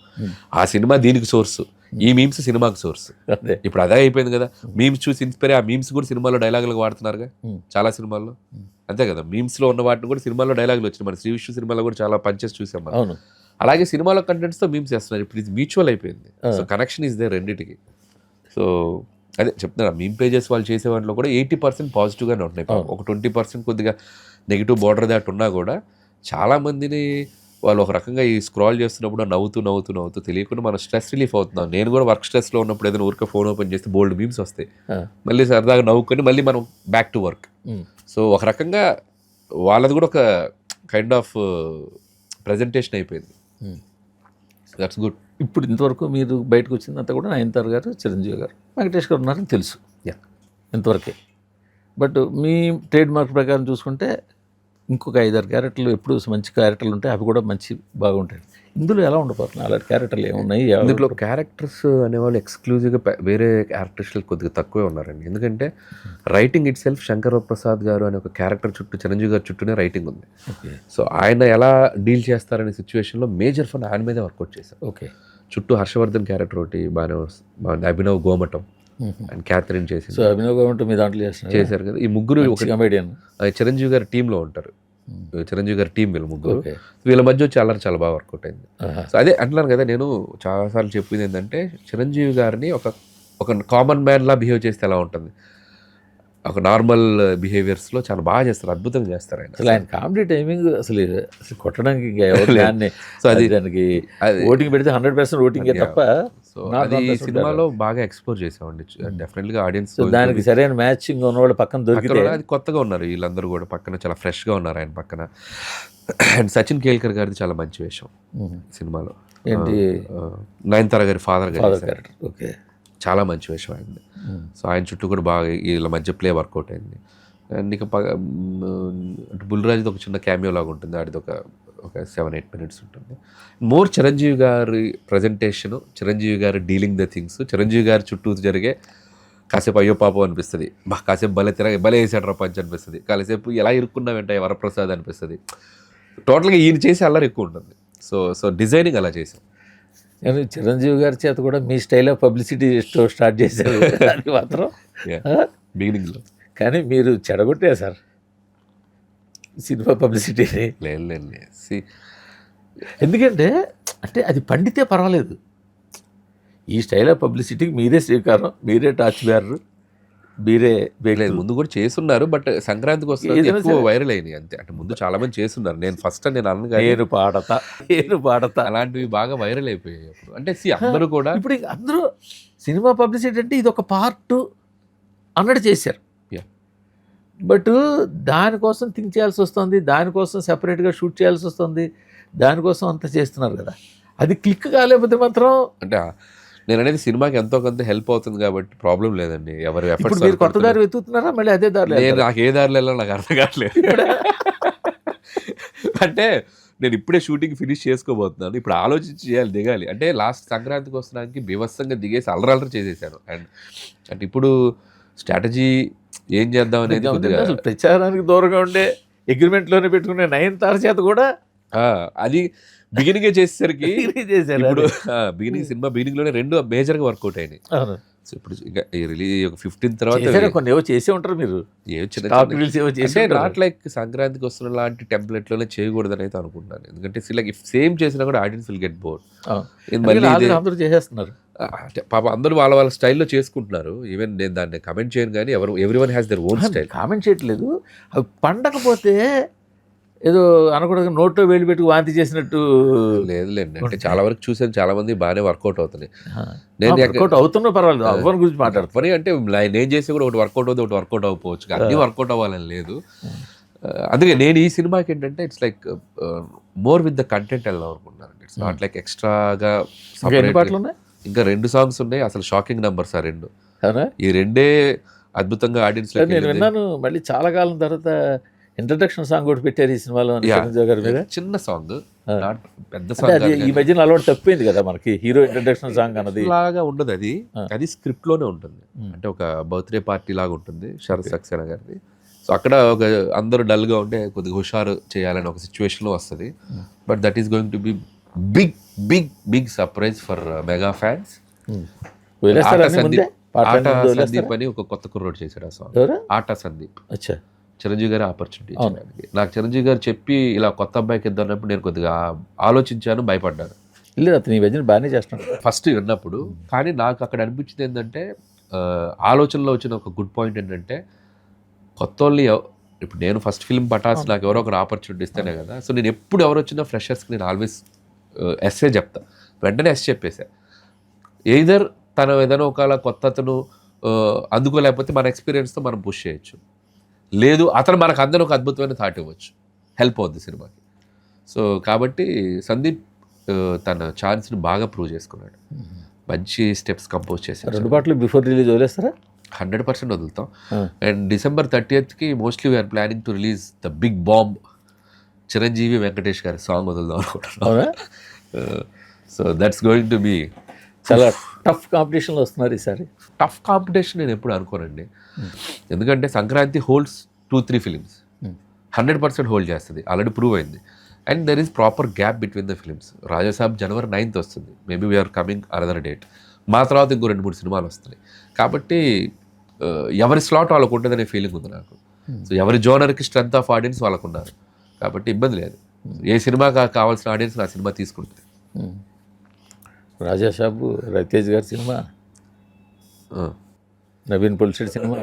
ఆ సినిమా దీనికి సోర్స్, ఈ మీమ్స్ సినిమాకి సోర్స్. ఇప్పుడు అదే అయిపోయింది కదా, మీమ్స్ చూసి ఇన్స్పైర్ ఆ మీమ్స్ కూడా సినిమాలో డైలాగులు వాడుతున్నారుగా చాలా సినిమాల్లో. అంతే కదా, మీమ్స్లో ఉన్న వాటిని కూడా సినిమాలో డైలాగులు వచ్చినాయి. మన శ్రీ విష్ణు సినిమాలో కూడా చాలా పంచెస్ చూసాం మనం. అలాగే సినిమాలో కంటెంట్స్తో మీమ్స్ చేస్తున్నారు. ఇప్పుడు ఇది మ్యూచువల్ అయిపోయింది. సో కనెక్షన్ ఈజ్ దేర్ రెండింటికి. సో అదే చెప్తున్నా, మీమ్ పేజెస్ వాళ్ళు చేసే వాటిలో కూడా 80% పాజిటివ్గానే ఉంటున్నాయి. ఒక 20% కొద్దిగా నెగిటివ్ బార్డర్ దాట్ ఉన్నా కూడా చాలామందిని వాళ్ళు ఒక రకంగా ఈ స్క్రాల్ చేస్తున్నప్పుడు నవ్వుతూ తెలియకుండా మనం స్ట్రెస్ రిలీఫ్ అవుతున్నాం. నేను కూడా వర్క్ స్ట్రెస్లో ఉన్నప్పుడు ఏదైనా ఊరికే ఫోన్ ఓపెన్ చేస్తే బోల్డ్ మీమ్స్ వస్తాయి, మళ్ళీ సరదాగా నవ్వుకొని మళ్ళీ మనం బ్యాక్ టు వర్క్. సో ఒక రకంగా వాళ్ళది కూడా ఒక కైండ్ ఆఫ్ ప్రజెంటేషన్ అయిపోయింది. That's good. ఇప్పుడు ఇంతవరకు మీరు బయటకు వచ్చిందంతా కూడా నయనతార గారు, చిరంజీవి గారు, వెంకటేష్ గారు ఉన్నారని తెలుసు ఇంతవరకే. బట్ మీ ట్రేడ్ మార్క్ ప్రకారం చూసుకుంటే ఇంకొక 5-6 క్యారెక్టర్లు ఎప్పుడు మంచి క్యారెక్టర్లు ఉంటాయి, అవి కూడా మంచి బాగుంటాయి. ఇందులో ఎలా ఉండబోతున్నాయి అలాంటి క్యారెక్టర్లు ఏమున్నాయి? ఇందులో క్యారెక్టర్స్ అనేవాళ్ళు ఎక్స్క్లూజివ్గా వేరే ఆర్టిస్టులు కొద్దిగా తక్కువే ఉన్నారండి. ఎందుకంటే writing it self Shankar Prasad గారు అనే ఒక క్యారెక్టర్ చుట్టూ, చిరంజీవి గారి చుట్టూనే రైటింగ్ ఉంది. సో ఆయన ఎలా డీల్ చేస్తారనే సిచ్యువేషన్లో మేజర్ ఫన్ ఆయన మీదే వర్కౌట్ చేశారు. ఓకే, చుట్టూ హర్షవర్ధన్ క్యారెక్టర్ ఒకటి బాగానే, అభినవ్ గోమటం అండ్ క్యాథరిన్ చేసింది. సో అభినవ్ గోమటం మీ దాంట్లో చేశారు కదా. ఈ ముగ్గురు ఒక కమెడియన్ చిరంజీవి గారి టీంలో ఉంటారు. చిరంజీవి గారి టీం వీళ్ళు ముగ్గురు, వీళ్ళ మధ్య వచ్చి చాలా బాగా వర్కౌట్ అయింది. సో అదే అంటున్నాను కదా, నేను చాలాసార్లు చెప్పింది ఏంటంటే చిరంజీవి గారిని ఒక కామన్ మ్యాన్ లా బిహేవ్ చేస్తే ఎలా ఉంటుంది, ఒక నార్మల్ బిహేవియర్స్లో చాలా బాగా చేస్తారు, అద్భుతంగా చేస్తారు ఆయన. అసలు ఆయన కామెడీ టైమింగ్ అసలు కొట్టడానికి సో అది దానికి ఓటింగ్ పెడితే 100% ఓటింగ్ తప్ప. సో అది సినిమాలో బాగా ఎక్స్ప్లోర్ చేసామండి. డెఫినెట్గా ఆడియన్స్ దానికి సరైన మ్యాచింగ్ ఉన్నవాళ్ళు పక్కన దొరికితే, అది కొత్తగా ఉన్నారు వీళ్ళందరూ కూడా, పక్కన చాలా ఫ్రెష్గా ఉన్నారు ఆయన పక్కన. అండ్ సచిన్ కేల్కర్ గారిది చాలా మంచి వేషం సినిమాలో. ఏంటి, నయనతార గారి ఫాదర్ క్యారెక్టర్. ఓకే, చాలా మంచి వేషం అయింది. సో ఆయన చుట్టూ కూడా బాగా వీళ్ళ మధ్య ప్లే వర్కౌట్ అయింది. అండ్ ఇక బుల్రాజ్ది ఒక చిన్న క్యామియో లాగా ఉంటుంది, ఆడిది ఒక 7-8 minutes ఉంటుంది. మోర్ చిరంజీవి గారి ప్రజెంటేషను, చిరంజీవి గారి డీలింగ్ ద థింగ్స్, చిరంజీవి గారి చుట్టూ జరిగే కాసేపు అయ్యో పాపం అనిపిస్తుంది, కాసేపు భలే వేసాడు పంచ్ అనిపిస్తుంది, కాసేపు ఎలా ఇరుక్కున్నావేంట వరప్రసాద్ అనిపిస్తుంది. టోటల్గా ఈయన చేసి అల్లరి ఎక్కువ ఉంటుంది. సో డిజైనింగ్ అలా చేసాం. కానీ చిరంజీవి గారి చేత కూడా మీ స్టైల్ ఆఫ్ పబ్లిసిటీ స్టార్ట్ చేశారు అది మాత్రం బిగినింగ్లో. కానీ మీరు చెడగొట్టారు సార్ సినిమా పబ్లిసిటీని. లేదు ఎందుకంటే అంటే అది పండితే పర్వాలేదు. ఈ స్టైల్ ఆఫ్ పబ్లిసిటీకి మీరే శ్రీకారం, మీరే టార్చ్ బేరరు, మీరే లేదు ముందు కూడా చేస్తున్నారు, బట్ సంక్రాంతికి వస్తుంది ఏదైనా ఎక్కువ సరే. వైరల్ అయినాయి అంతే. అంటే ముందు చాలా మంది చేస్తున్నారు, నేను ఫస్ట్ నేను అన్న కానీ నేను పాడతా అలాంటివి బాగా వైరల్ అయిపోయాయి అప్పుడు. అంటే అందరూ కూడా ఇప్పుడు ఇంక అందరూ సినిమా పబ్లిసిటీ అంటే ఇది ఒక పార్ట్ అన్నట్టు చేశారు. Yeah. బట్ దానికోసం థింక్ చేయాల్సి వస్తుంది, దానికోసం సెపరేట్గా షూట్ చేయాల్సి వస్తుంది, దానికోసం అంతా చేస్తున్నారు కదా. అది క్లిక్ కాలేకపోతే మాత్రం అంటే నేను అనేది సినిమాకి ఎంతో కొంత హెల్ప్ అవుతుంది కాబట్టి ప్రాబ్లం లేదండి. ఎవరు ఇప్పుడు ఎఫర్ట్స్ మీరు కొత్త దారి వెతుకుతున్నారా, మళ్ళీ అదే దారిలో నేను వెళ్తారా? నాకు ఏ దారిలో వెళ్ళాలో నాకు అర్థం కావట్లేదు. అంటే నేను ఇప్పుడే షూటింగ్ ఫినిష్ చేసుకోబోతున్నాను, ఇప్పుడు ఆలోచించి చేయాలి, దిగాలి. అంటే లాస్ట్ సంక్రాంతికి వస్తున్నానికి బీభత్సంగా దిగేసి అల్లరల్లరి చేసేసాను. అండ్ అంటే ఇప్పుడు స్ట్రాటజీ ఏం చేద్దాం అనేది కొద్దిగా అసలు ప్రచారానికి దూరంగా ఉండే అగ్రిమెంట్లోనే పెట్టుకునే నయనతార చేత కూడా అది బిగినింగ్ చేసేసరికి చేశారు. ఇప్పుడు బిగినింగ్ సినిమా బిగినింగ్ లోనే రెండు మేజర్గా వర్కౌట్ అయినాయి. అవును. సో ఇప్పుడు ఇంకా రిలీజ్ ఒక 15 తర్వాత చేశారా? కొన్ని ఏవో చేసే ఉంటారు మీరు, ఏం చిన్న టాప్ చిన్న రీల్స్ ఏవో చేసి అంటే ఉంటారు. నాట్ లైక్ సంక్రాంతికి వస్తున్న లాంటి టెంప్లెట్ లోనే చేయకూడదని అయితే అనుకుంటున్నాను. ఎందుకంటే లైక్ ఇఫ్ సేమ్ చేసినా కూడా ఆడియన్స్ విల్ గెట్ బోర్డ్. మళ్ళీ అందుకే అందరూ చేసేస్తున్నారు. అంటే పాప అందరూ వాళ్ళ వాళ్ళ స్టైల్లో చేసుకుంటున్నారు. ఈవెన్ నేను దాన్ని కమెంట్ చేయను, కానీ every one has their own style. Comment చేయట్లేదు, అవి పండకపోతే ఏదో అనకూడదు, నోట్లో వేలు పెట్టి వాంతి చేసినట్టు. లేదులేండి, అంటే చాలా వరకు చూసాను, చాలా మంది బాగానే వర్కౌట్ అవుతున్నాయి. నేను వర్కౌట్ అవుతున్నా పర్వాలేదు, అవ్వని గురించి మాట్లాడుతాను. పని అంటే నేను చేసి కూడా ఒకటి వర్కౌట్ అవుతుంది, ఒకటి వర్కౌట్ అవ్వకపోవచ్చు, అన్నీ వర్కౌట్ అవ్వాలని లేదు. అందుకే నేను ఈ సినిమాకి ఏంటంటే it's like more with the content వెళ్దాం అనుకుంటున్నాను. ఇట్స్ నాట్ లైక్ ఎక్స్ట్రాగా. ఎన్ని పాటలు ఉన్నాయి? ఇంకా 2 సాంగ్స్ ఉన్నాయి, అసలు షాకింగ్ నంబర్స్ ఆ 2. అవునా? ఈ 2 అద్భుతంగా ఆడియన్స్ నేను విన్నాను, మళ్ళీ చాలా కాలం తర్వాత ఇంట్రడక్షన్ సాంగ్ ఒకటి పెట్టారు ఈ సినిమాలో చిరంజీవి గారి మీద. చిన్న సాంగ్, పెద్ద అంటే సాంగ్ అది ఈ మధ్యన అలవాటు తప్పింది కదా మనకి, హీరో ఇంట్రడక్షన్ సాంగ్ అన్నది. లాగా ఉండదు అది, అది స్క్రిప్ట్ లోనే ఉంటుంది. అంటే ఒక బర్త్డే పార్టీ లాగా ఉంటుంది శరత్ సక్సేనా గారిది. సో అక్కడ ఒక అందరూ డల్గా ఉంటే కొద్దిగా హుషారు చేయాలని ఒక సిచ్యువేషన్లో వస్తుంది. But that is going to be big big big surprise for mega fans. Sandeep అని ఒక కొత్త కుర్రోడు చేశాడు ఆ సాంగ్. ఆటా సందీప్ అచ్చా, చిరంజీవి గారి ఆపర్చునిటీ ఇచ్చడానికి. నాకు చిరంజీవి గారు చెప్పి ఇలా కొత్త అబ్బాయికి ఇద్దన్నప్పుడు నేను కొద్దిగా ఆలోచించాను, భయపడ్డాను. లేదు అతను ఈ మధ్యన బాగానే చేస్తున్నాడు ఫస్ట్ విన్నప్పుడు. కానీ నాకు అక్కడ అనిపించింది ఏంటంటే ఆలోచనలో వచ్చిన ఒక గుడ్ పాయింట్ ఏంటంటే కొత్త వాళ్ళు ఇప్పుడు నేను ఫస్ట్ ఫిల్మ్ పటాస్, నాకు ఎవరో ఒకరు ఆపర్చునిటీ ఇస్తేనే కదా. సో నేను ఎప్పుడు ఎవరు వచ్చినా ఫ్రెషర్స్కి నేను ఆల్వేస్ ఎస్ఏ చెప్తా, వెంటనే ఎస్ చెప్పేసా. ఎయిదర్ తను ఏదైనా ఒకవేళ కొత్త అతను అందుకోలేకపోతే మన ఎక్స్పీరియన్స్తో మనం పుష్ చేయొచ్చు, లేదు అతను మనకు అందరూ ఒక అద్భుతమైన థాట్ ఇవ్వచ్చు, హెల్ప్ అవుద్ది సినిమాకి. సో కాబట్టి సందీప్ తన ఛాన్స్ని బాగా ప్రూవ్ చేసుకున్నాడు, మంచి స్టెప్స్ కంపోజ్ చేశాడు. 2 పాటలు బిఫోర్ రిలీజ్ వదిలేస్తారా? 100% వదులుతాం. And December 30th mostly we are planning to release the big bomb Chiranjeevi Venkatesh గారి సాంగ్ వదులుదాం అనుకుంటున్నాం. So that's going to be చాలా టఫ్ కాంపిటీషన్లో వస్తున్నారు ఈసారి. టఫ్ కాంపిటీషన్ నేను ఎప్పుడు అనుకోనండి, ఎందుకంటే సంక్రాంతి హోల్డ్స్ 2-3 ఫిలిమ్స్ 100% హోల్డ్ చేస్తుంది, ఆల్రెడీ ప్రూవ్ అయింది. And there is proper gap between the films. Rajasaab January 9th వస్తుంది, maybe we are coming another date. మా తర్వాత ఇంకో 2-3 సినిమాలు వస్తున్నాయి. కాబట్టి ఎవరి స్లాట్ వాళ్ళకు ఉంటుందనే ఫీలింగ్ ఉంది నాకు. సో ఎవరి జోనర్కి స్ట్రెంత్ ఆఫ్ ఆడియన్స్ వాళ్ళకు ఉన్నారు, కాబట్టి ఇబ్బంది లేదు. ఏ సినిమా కావాల్సిన ఆడియన్స్ ఆ సినిమా తీసుకుంటుంది. రాజాసాబు, రవితేజ్ గారి సినిమా, నవీన్ పొలిసెట్ సినిమా,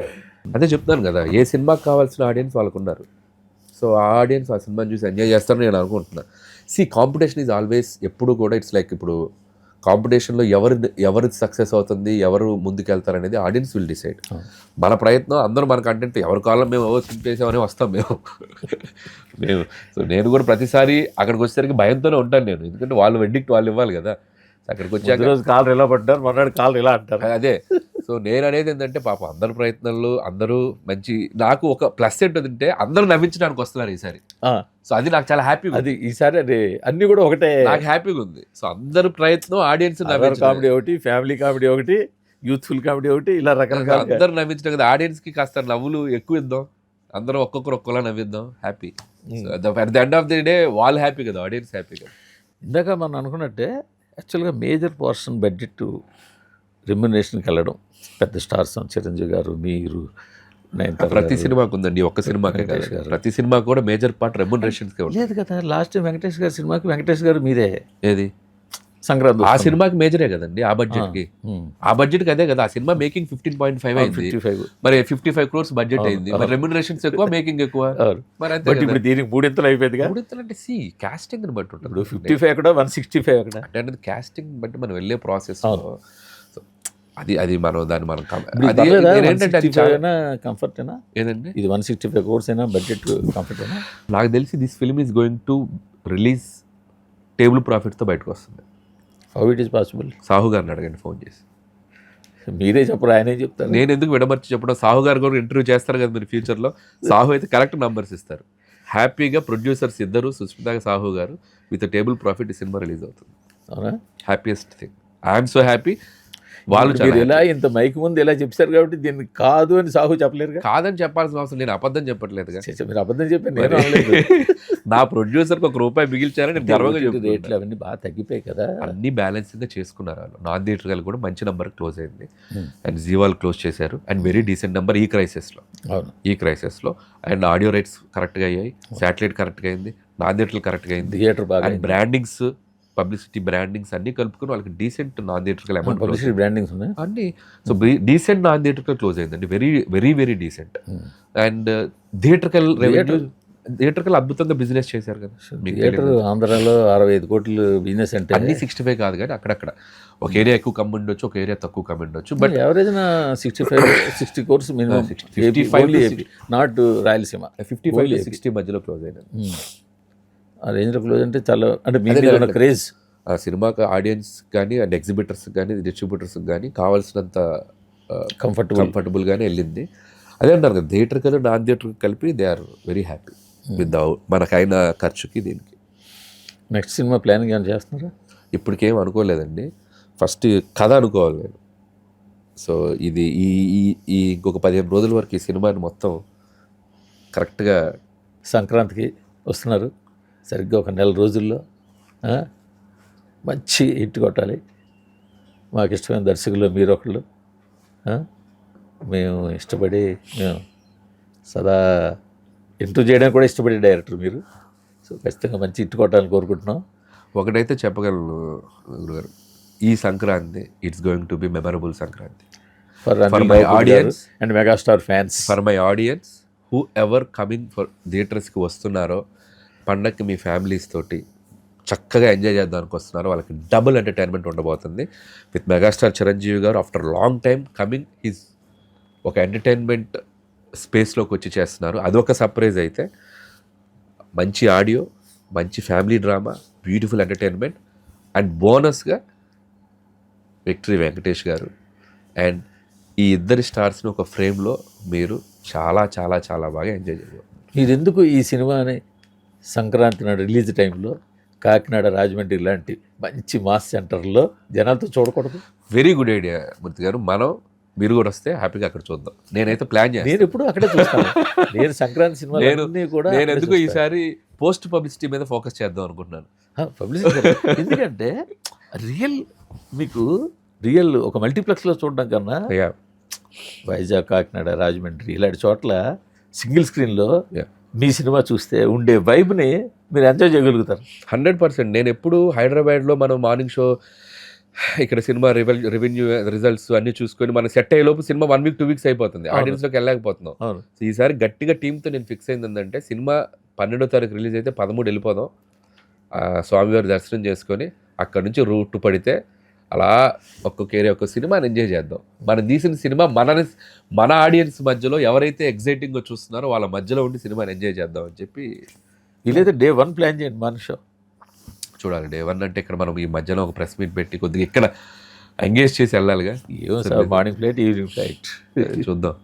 అదే చెప్తాను కదా, ఏ సినిమాకి కావాల్సిన ఆడియన్స్ వాళ్ళకు ఉన్నారు. సో ఆ ఆడియన్స్ ఆ సినిమాని చూసి ఎంజాయ్ చేస్తారని నేను అనుకుంటున్నాను. కాంపిటీషన్ ఈజ్ ఆల్వేస్, ఎప్పుడు కూడా ఇట్స్ లైక్ ఇప్పుడు కాంపిటీషన్లో ఎవరు సక్సెస్ అవుతుంది, ఎవరు ముందుకెళ్తారు అనేది ఆడియన్స్ విల్ డిసైడ్. మన ప్రయత్నం అందరూ మన కంటెంట్ ఎవరి కాలం మేము ఎవరు చింపేసామని వస్తాం మేము. సో నేను కూడా ప్రతిసారి అక్కడికి వచ్చేసరికి భయంతోనే ఉంటాను నేను, ఎందుకంటే వాళ్ళు వెడ్డిక్ట్ వాళ్ళు ఇవ్వాలి కదా. అక్కడికి వచ్చాక రోజు కాళ్ళు ఎలా పడ్డారు, మర్నాడు కాళ్ళు ఎలా అంటారు. అదే. సో నేను అనేది ఏంటంటే పాపం అందరి ప్రయత్నాలు అందరూ మంచి, నాకు ఒక ప్లస్ ఏంటంటే అందరూ నవ్వించడానికి వస్తున్నారు ఈసారి. సో అది నాకు చాలా హ్యాపీగా, అది ఈసారి అది అన్ని కూడా ఒకటే, నాకు హ్యాపీగా ఉంది. సో అందరి ప్రయత్నం ఆడియన్స్ కామెడీ ఒకటి, ఫ్యామిలీ కామెడీ ఒకటి, యూత్ఫుల్ కామెడీ ఒకటి, ఇలా రకరకాల అందరూ నవ్వించడం కదా. ఆడియన్స్కి కాస్త నవ్వులు ఎక్కువ ఇద్దాం, అందరూ ఒక్కొక్కరు ఒక్కోలా నవ్విద్దాం, happy. At the end of the day వాళ్ళు హ్యాపీ కదా, ఆడియన్స్ హ్యాపీ కదా. ఇందాక మనం అనుకున్నట్టే యాక్చువల్గా మేజర్ పోర్షన్ బడ్జెట్ రెమ్యునరేషన్కి వెళ్ళడం, పెద్ద స్టార్స్ చిరంజీవి గారు, మీరు, ప్రతి సినిమాకు ఉందండి, ఒక్క సినిమాకే కాదు, ప్రతి సినిమాకి కూడా మేజర్ పార్ట్ రెమ్యునరేషన్స్కే ఉంటుంది. లేదు కదా, లాస్ట్ టైం వెంకటేష్ గారి సినిమాకి వెంకటేష్ గారు మీరే ఏది సంక్రాంతి ఆ సినిమాకి మేజరే కదండి, ఆ బడ్జెట్కి, ఆ బడ్జెట్కి అదే కదా. ఆ సినిమా మేకింగ్ 15.5 అయింది, 55. మరి 55 crores బడ్జెట్ అయింది, మరి రెమ్యునరేషన్స్ ఎక్కువ, మేకింగ్ ఎక్కువ, మరి అంతే బట్ ఇప్పుడు దీనికి 3 అయిపోయిందిగా. అంటే సి కాస్టింగ్ బట్టి ఉంటుంది. ఇప్పుడు 55 అక్కడ 165 అక్కడ అంటే కాస్టింగ్ బట్టి మనం వెళ్ళే ప్రాసెస్, అది మనం దాన్ని మనం ఏంటంటే కంఫర్ట్ అయినా ఏదండి ఇది 165 crores అయినా బడ్జెట్ కంఫర్ట్ అయినా. నాకు తెలిసి this film is going to release table ప్రాఫిట్తో బయటకు వస్తుంది. How it is possible? Sahu గారిని అడగండి ఫోన్ చేసి. మీరే చెప్పరు, ఆయనే చెప్తారు. నేను ఎందుకు విడమర్చి చెప్పడం, సాహు గారు కూడా ఇంటర్వ్యూ చేస్తారు కదా మీరు ఫ్యూచర్లో. సాహు అయితే కరెక్ట్ నంబర్స్ ఇస్తారు. హ్యాపీగా ప్రొడ్యూసర్స్ ఇద్దరు, సుస్మిత సాహు గారు, విత్ టేబుల్ ప్రాఫిట్ ఈ సినిమా రిలీజ్ అవుతుంది. అవునా? Happiest thing, I'm so happy. వాళ్ళు మీరు ఎలా ఇంత మైక్ ముందు ఎలా చెప్పారు కాబట్టి దీన్ని కాదు అని సాహు చెప్పలేరు. కాదని చెప్పాల్సిన అవసరం, నేను అబద్ధం చెప్పట్లేదు. మీరు అబద్ధం చెప్పారు, నేను అనలేదు. నా ప్రొడ్యూసర్కి ₹1 మిగిల్చారని నేను గర్వంగా చెప్తాను. రేట్లు అవన్నీ బాగా తగ్గిపోయాయి కదా, అన్ని బ్యాలెన్సింగ్గా చేసుకున్నారు వాళ్ళు. నాన్ థియేటర్ కూడా మంచి నెంబర్ క్లోజ్ అయింది, అండ్ జీవాల్ క్లోజ్ చేశారు, అండ్ వెరీ డీసెంట్ నెంబర్ ఈ క్రైసిస్లో. అండ్ ఆడియో రైట్స్ కరెక్ట్గా అయ్యాయి, శాటిలైట్ కరెక్ట్గా అయింది, నాన్ థియేటర్ కరెక్ట్గా అయింది, థియేటర్ బాగా, అండ్ బ్రాండింగ్స్, పబ్లిసిటీ, బ్రాండింగ్స్ అన్ని కలుపుకుని వాళ్ళకి decent non theatre amount, publicity brandings ఉన్నాయి అన్ని. So decent non theatre close అయిందండి, very very very decent. And theatrical revenue, theatrical అద్భుతంగా బిజినెస్ చేశారు కదా. థియేటర్ ఆంధ్రాలో 65 కోట్లు బిజినెస్ అంటే అన్ని 65 కాదు కానీ అక్కడక్కడ ఒక ఏరియా ఎక్కువ కమ్మి ఉండొచ్చు, ఒక ఏరియా తక్కువ కమ్మి ఉండొచ్చు. But average 60 crores minimum, 55 not Rayalaseema, 55 to 60 మధ్యలో క్లోజ్ అయినది. ఆ రేంజ్లో క్లోజ్ అంటే చాలా, అంటే మీకు క్రేజ్. ఆ సినిమాకి ఆడియన్స్ కానీ, అండ్ ఎగ్జిబిటర్స్ కానీ, డిస్ట్రిబ్యూటర్స్ కానీ కావాల్సినంత కంఫర్టబుల్గానే వెళ్ళింది. అదే అంటారు కదా, థియేటర్ కదా నాన్ థియేటర్ కలిపి they are very happy with మనకైన ఖర్చుకి దీనికి. నెక్స్ట్ సినిమా ప్లానింగ్ ఏమైనా చేస్తున్నారా? ఇప్పటికేం అనుకోలేదండి, ఫస్ట్ కథ అనుకోవాలి నేను. సో ఇది ఈ ఇంకొక 15 రోజుల వరకు ఈ సినిమాని మొత్తం కరెక్ట్గా, సంక్రాంతికి వస్తున్నారు, సరిగ్గా ఒక నెల రోజుల్లో మంచి హిట్ కొట్టాలి. మాకు ఇష్టమైన దర్శకులు మీరు ఒకళ్ళు, మేము ఇష్టపడి, మేము సదా ఇంటర్వ్యూ చేయడానికి కూడా ఇష్టపడే డైరెక్టర్ మీరు. సో ఖచ్చితంగా మంచి హిట్ కొట్టాలని కోరుకుంటున్నాం. ఒకటైతే చెప్పగలను గురుగారు, ఈ Sankranti it's going to be memorable Sankranti for my audience and megastar fans. For my audience who ever coming for థియేటర్స్కి వస్తున్నారో, పండగకి మీ ఫ్యామిలీస్ తోటి చక్కగా ఎంజాయ్ చేద్దానికి వస్తున్నారు, వాళ్ళకి డబుల్ ఎంటర్టైన్మెంట్ ఉండబోతుంది. With megastar Chiranjeevi garu after long time coming, his ఒక ఎంటర్టైన్మెంట్ స్పేస్లోకి వచ్చి చేస్తున్నారు. అదొక సర్ప్రైజ్. అయితే మంచి ఆడియో, మంచి family drama, beautiful entertainment, and బోనస్గా విక్టరీ వెంకటేష్ గారు అండ్ ఈ ఇద్దరి స్టార్స్ని ఒక ఫ్రేమ్లో మీరు చాలా చాలా చాలా బాగా ఎంజాయ్ చేయగలరు. మీరు ఎందుకు ఈ సినిమాని సంక్రాంతి నాడు రిలీజ్ టైంలో కాకినాడ, రాజమండ్రి లాంటి మంచి మాస్ సెంటర్లో జనాలతో చూడకూడదు? వెరీ గుడ్ ఐడియా మూర్తి గారు. మీరు కూడా వస్తే హ్యాపీగా అక్కడ చూద్దాం. నేనైతే ప్లాన్ చేస్తాను. నేను ఎప్పుడు అక్కడే చూస్తాను. నేను సంక్రాంతి సినిమా కూడా నేను ఎందుకు ఈసారి పోస్ట్ పబ్లిసిటీ మీద ఫోకస్ చేద్దాం అనుకుంటున్నాను. పబ్లిసిటీ ఎందుకంటే మీకు రియల్ ఒక మల్టీప్లెక్స్లో చూడడం కన్నా వైజాగ్, కాకినాడ, రాజమండ్రి ఇలాంటి చోట్ల సింగిల్ స్క్రీన్లో మీ సినిమా చూస్తే ఉండే వైబ్ని మీరు ఎంజాయ్ చేయగలుగుతారు 100%. నేను ఎప్పుడు హైదరాబాద్లో మనం మార్నింగ్ షో, ఇక్కడ సినిమా రెవెన్యూ రిజల్ట్స్ అన్నీ చూసుకొని మనం సెట్ అయ్యేలోపు సినిమా 1 week 2 weeks అయిపోతుంది, ఆడియన్స్లోకి వెళ్ళలేకపోతున్నాం. సో ఈసారి గట్టిగా టీంతో నేను ఫిక్స్ అయింది ఏంటంటే, సినిమా 12వ తారీఖు రిలీజ్ అయితే 13 వెళ్ళిపోదాం, స్వామివారి దర్శనం చేసుకొని అక్కడ నుంచి రూట్ పడితే అలా ఒక్కొక్క ఏరియా ఒక్కొక్క సినిమాని ఎంజాయ్ చేద్దాం. మనం తీసిన సినిమా మన ఆడియన్స్ మధ్యలో ఎవరైతే ఎగ్జైటింగ్గా చూస్తున్నారో వాళ్ళ మధ్యలో ఉండి సినిమాని ఎంజాయ్ చేద్దాం అని చెప్పి. వీలైతే Day 1 ప్లాన్ చేయండి. మన షో చూడాలి. Day 1 అంటే ఇక్కడ మనం ఈ మధ్యలో ఒక ప్రెస్ మీట్ పెట్టి కొద్దిగా ఇక్కడ ఎంగేజ్ చేసి వెళ్ళాలిగా. ఏమో sir, morning flight, evening flight చూద్దాం.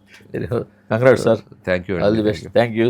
Congrats sir. Thank you. All the best. Thank you.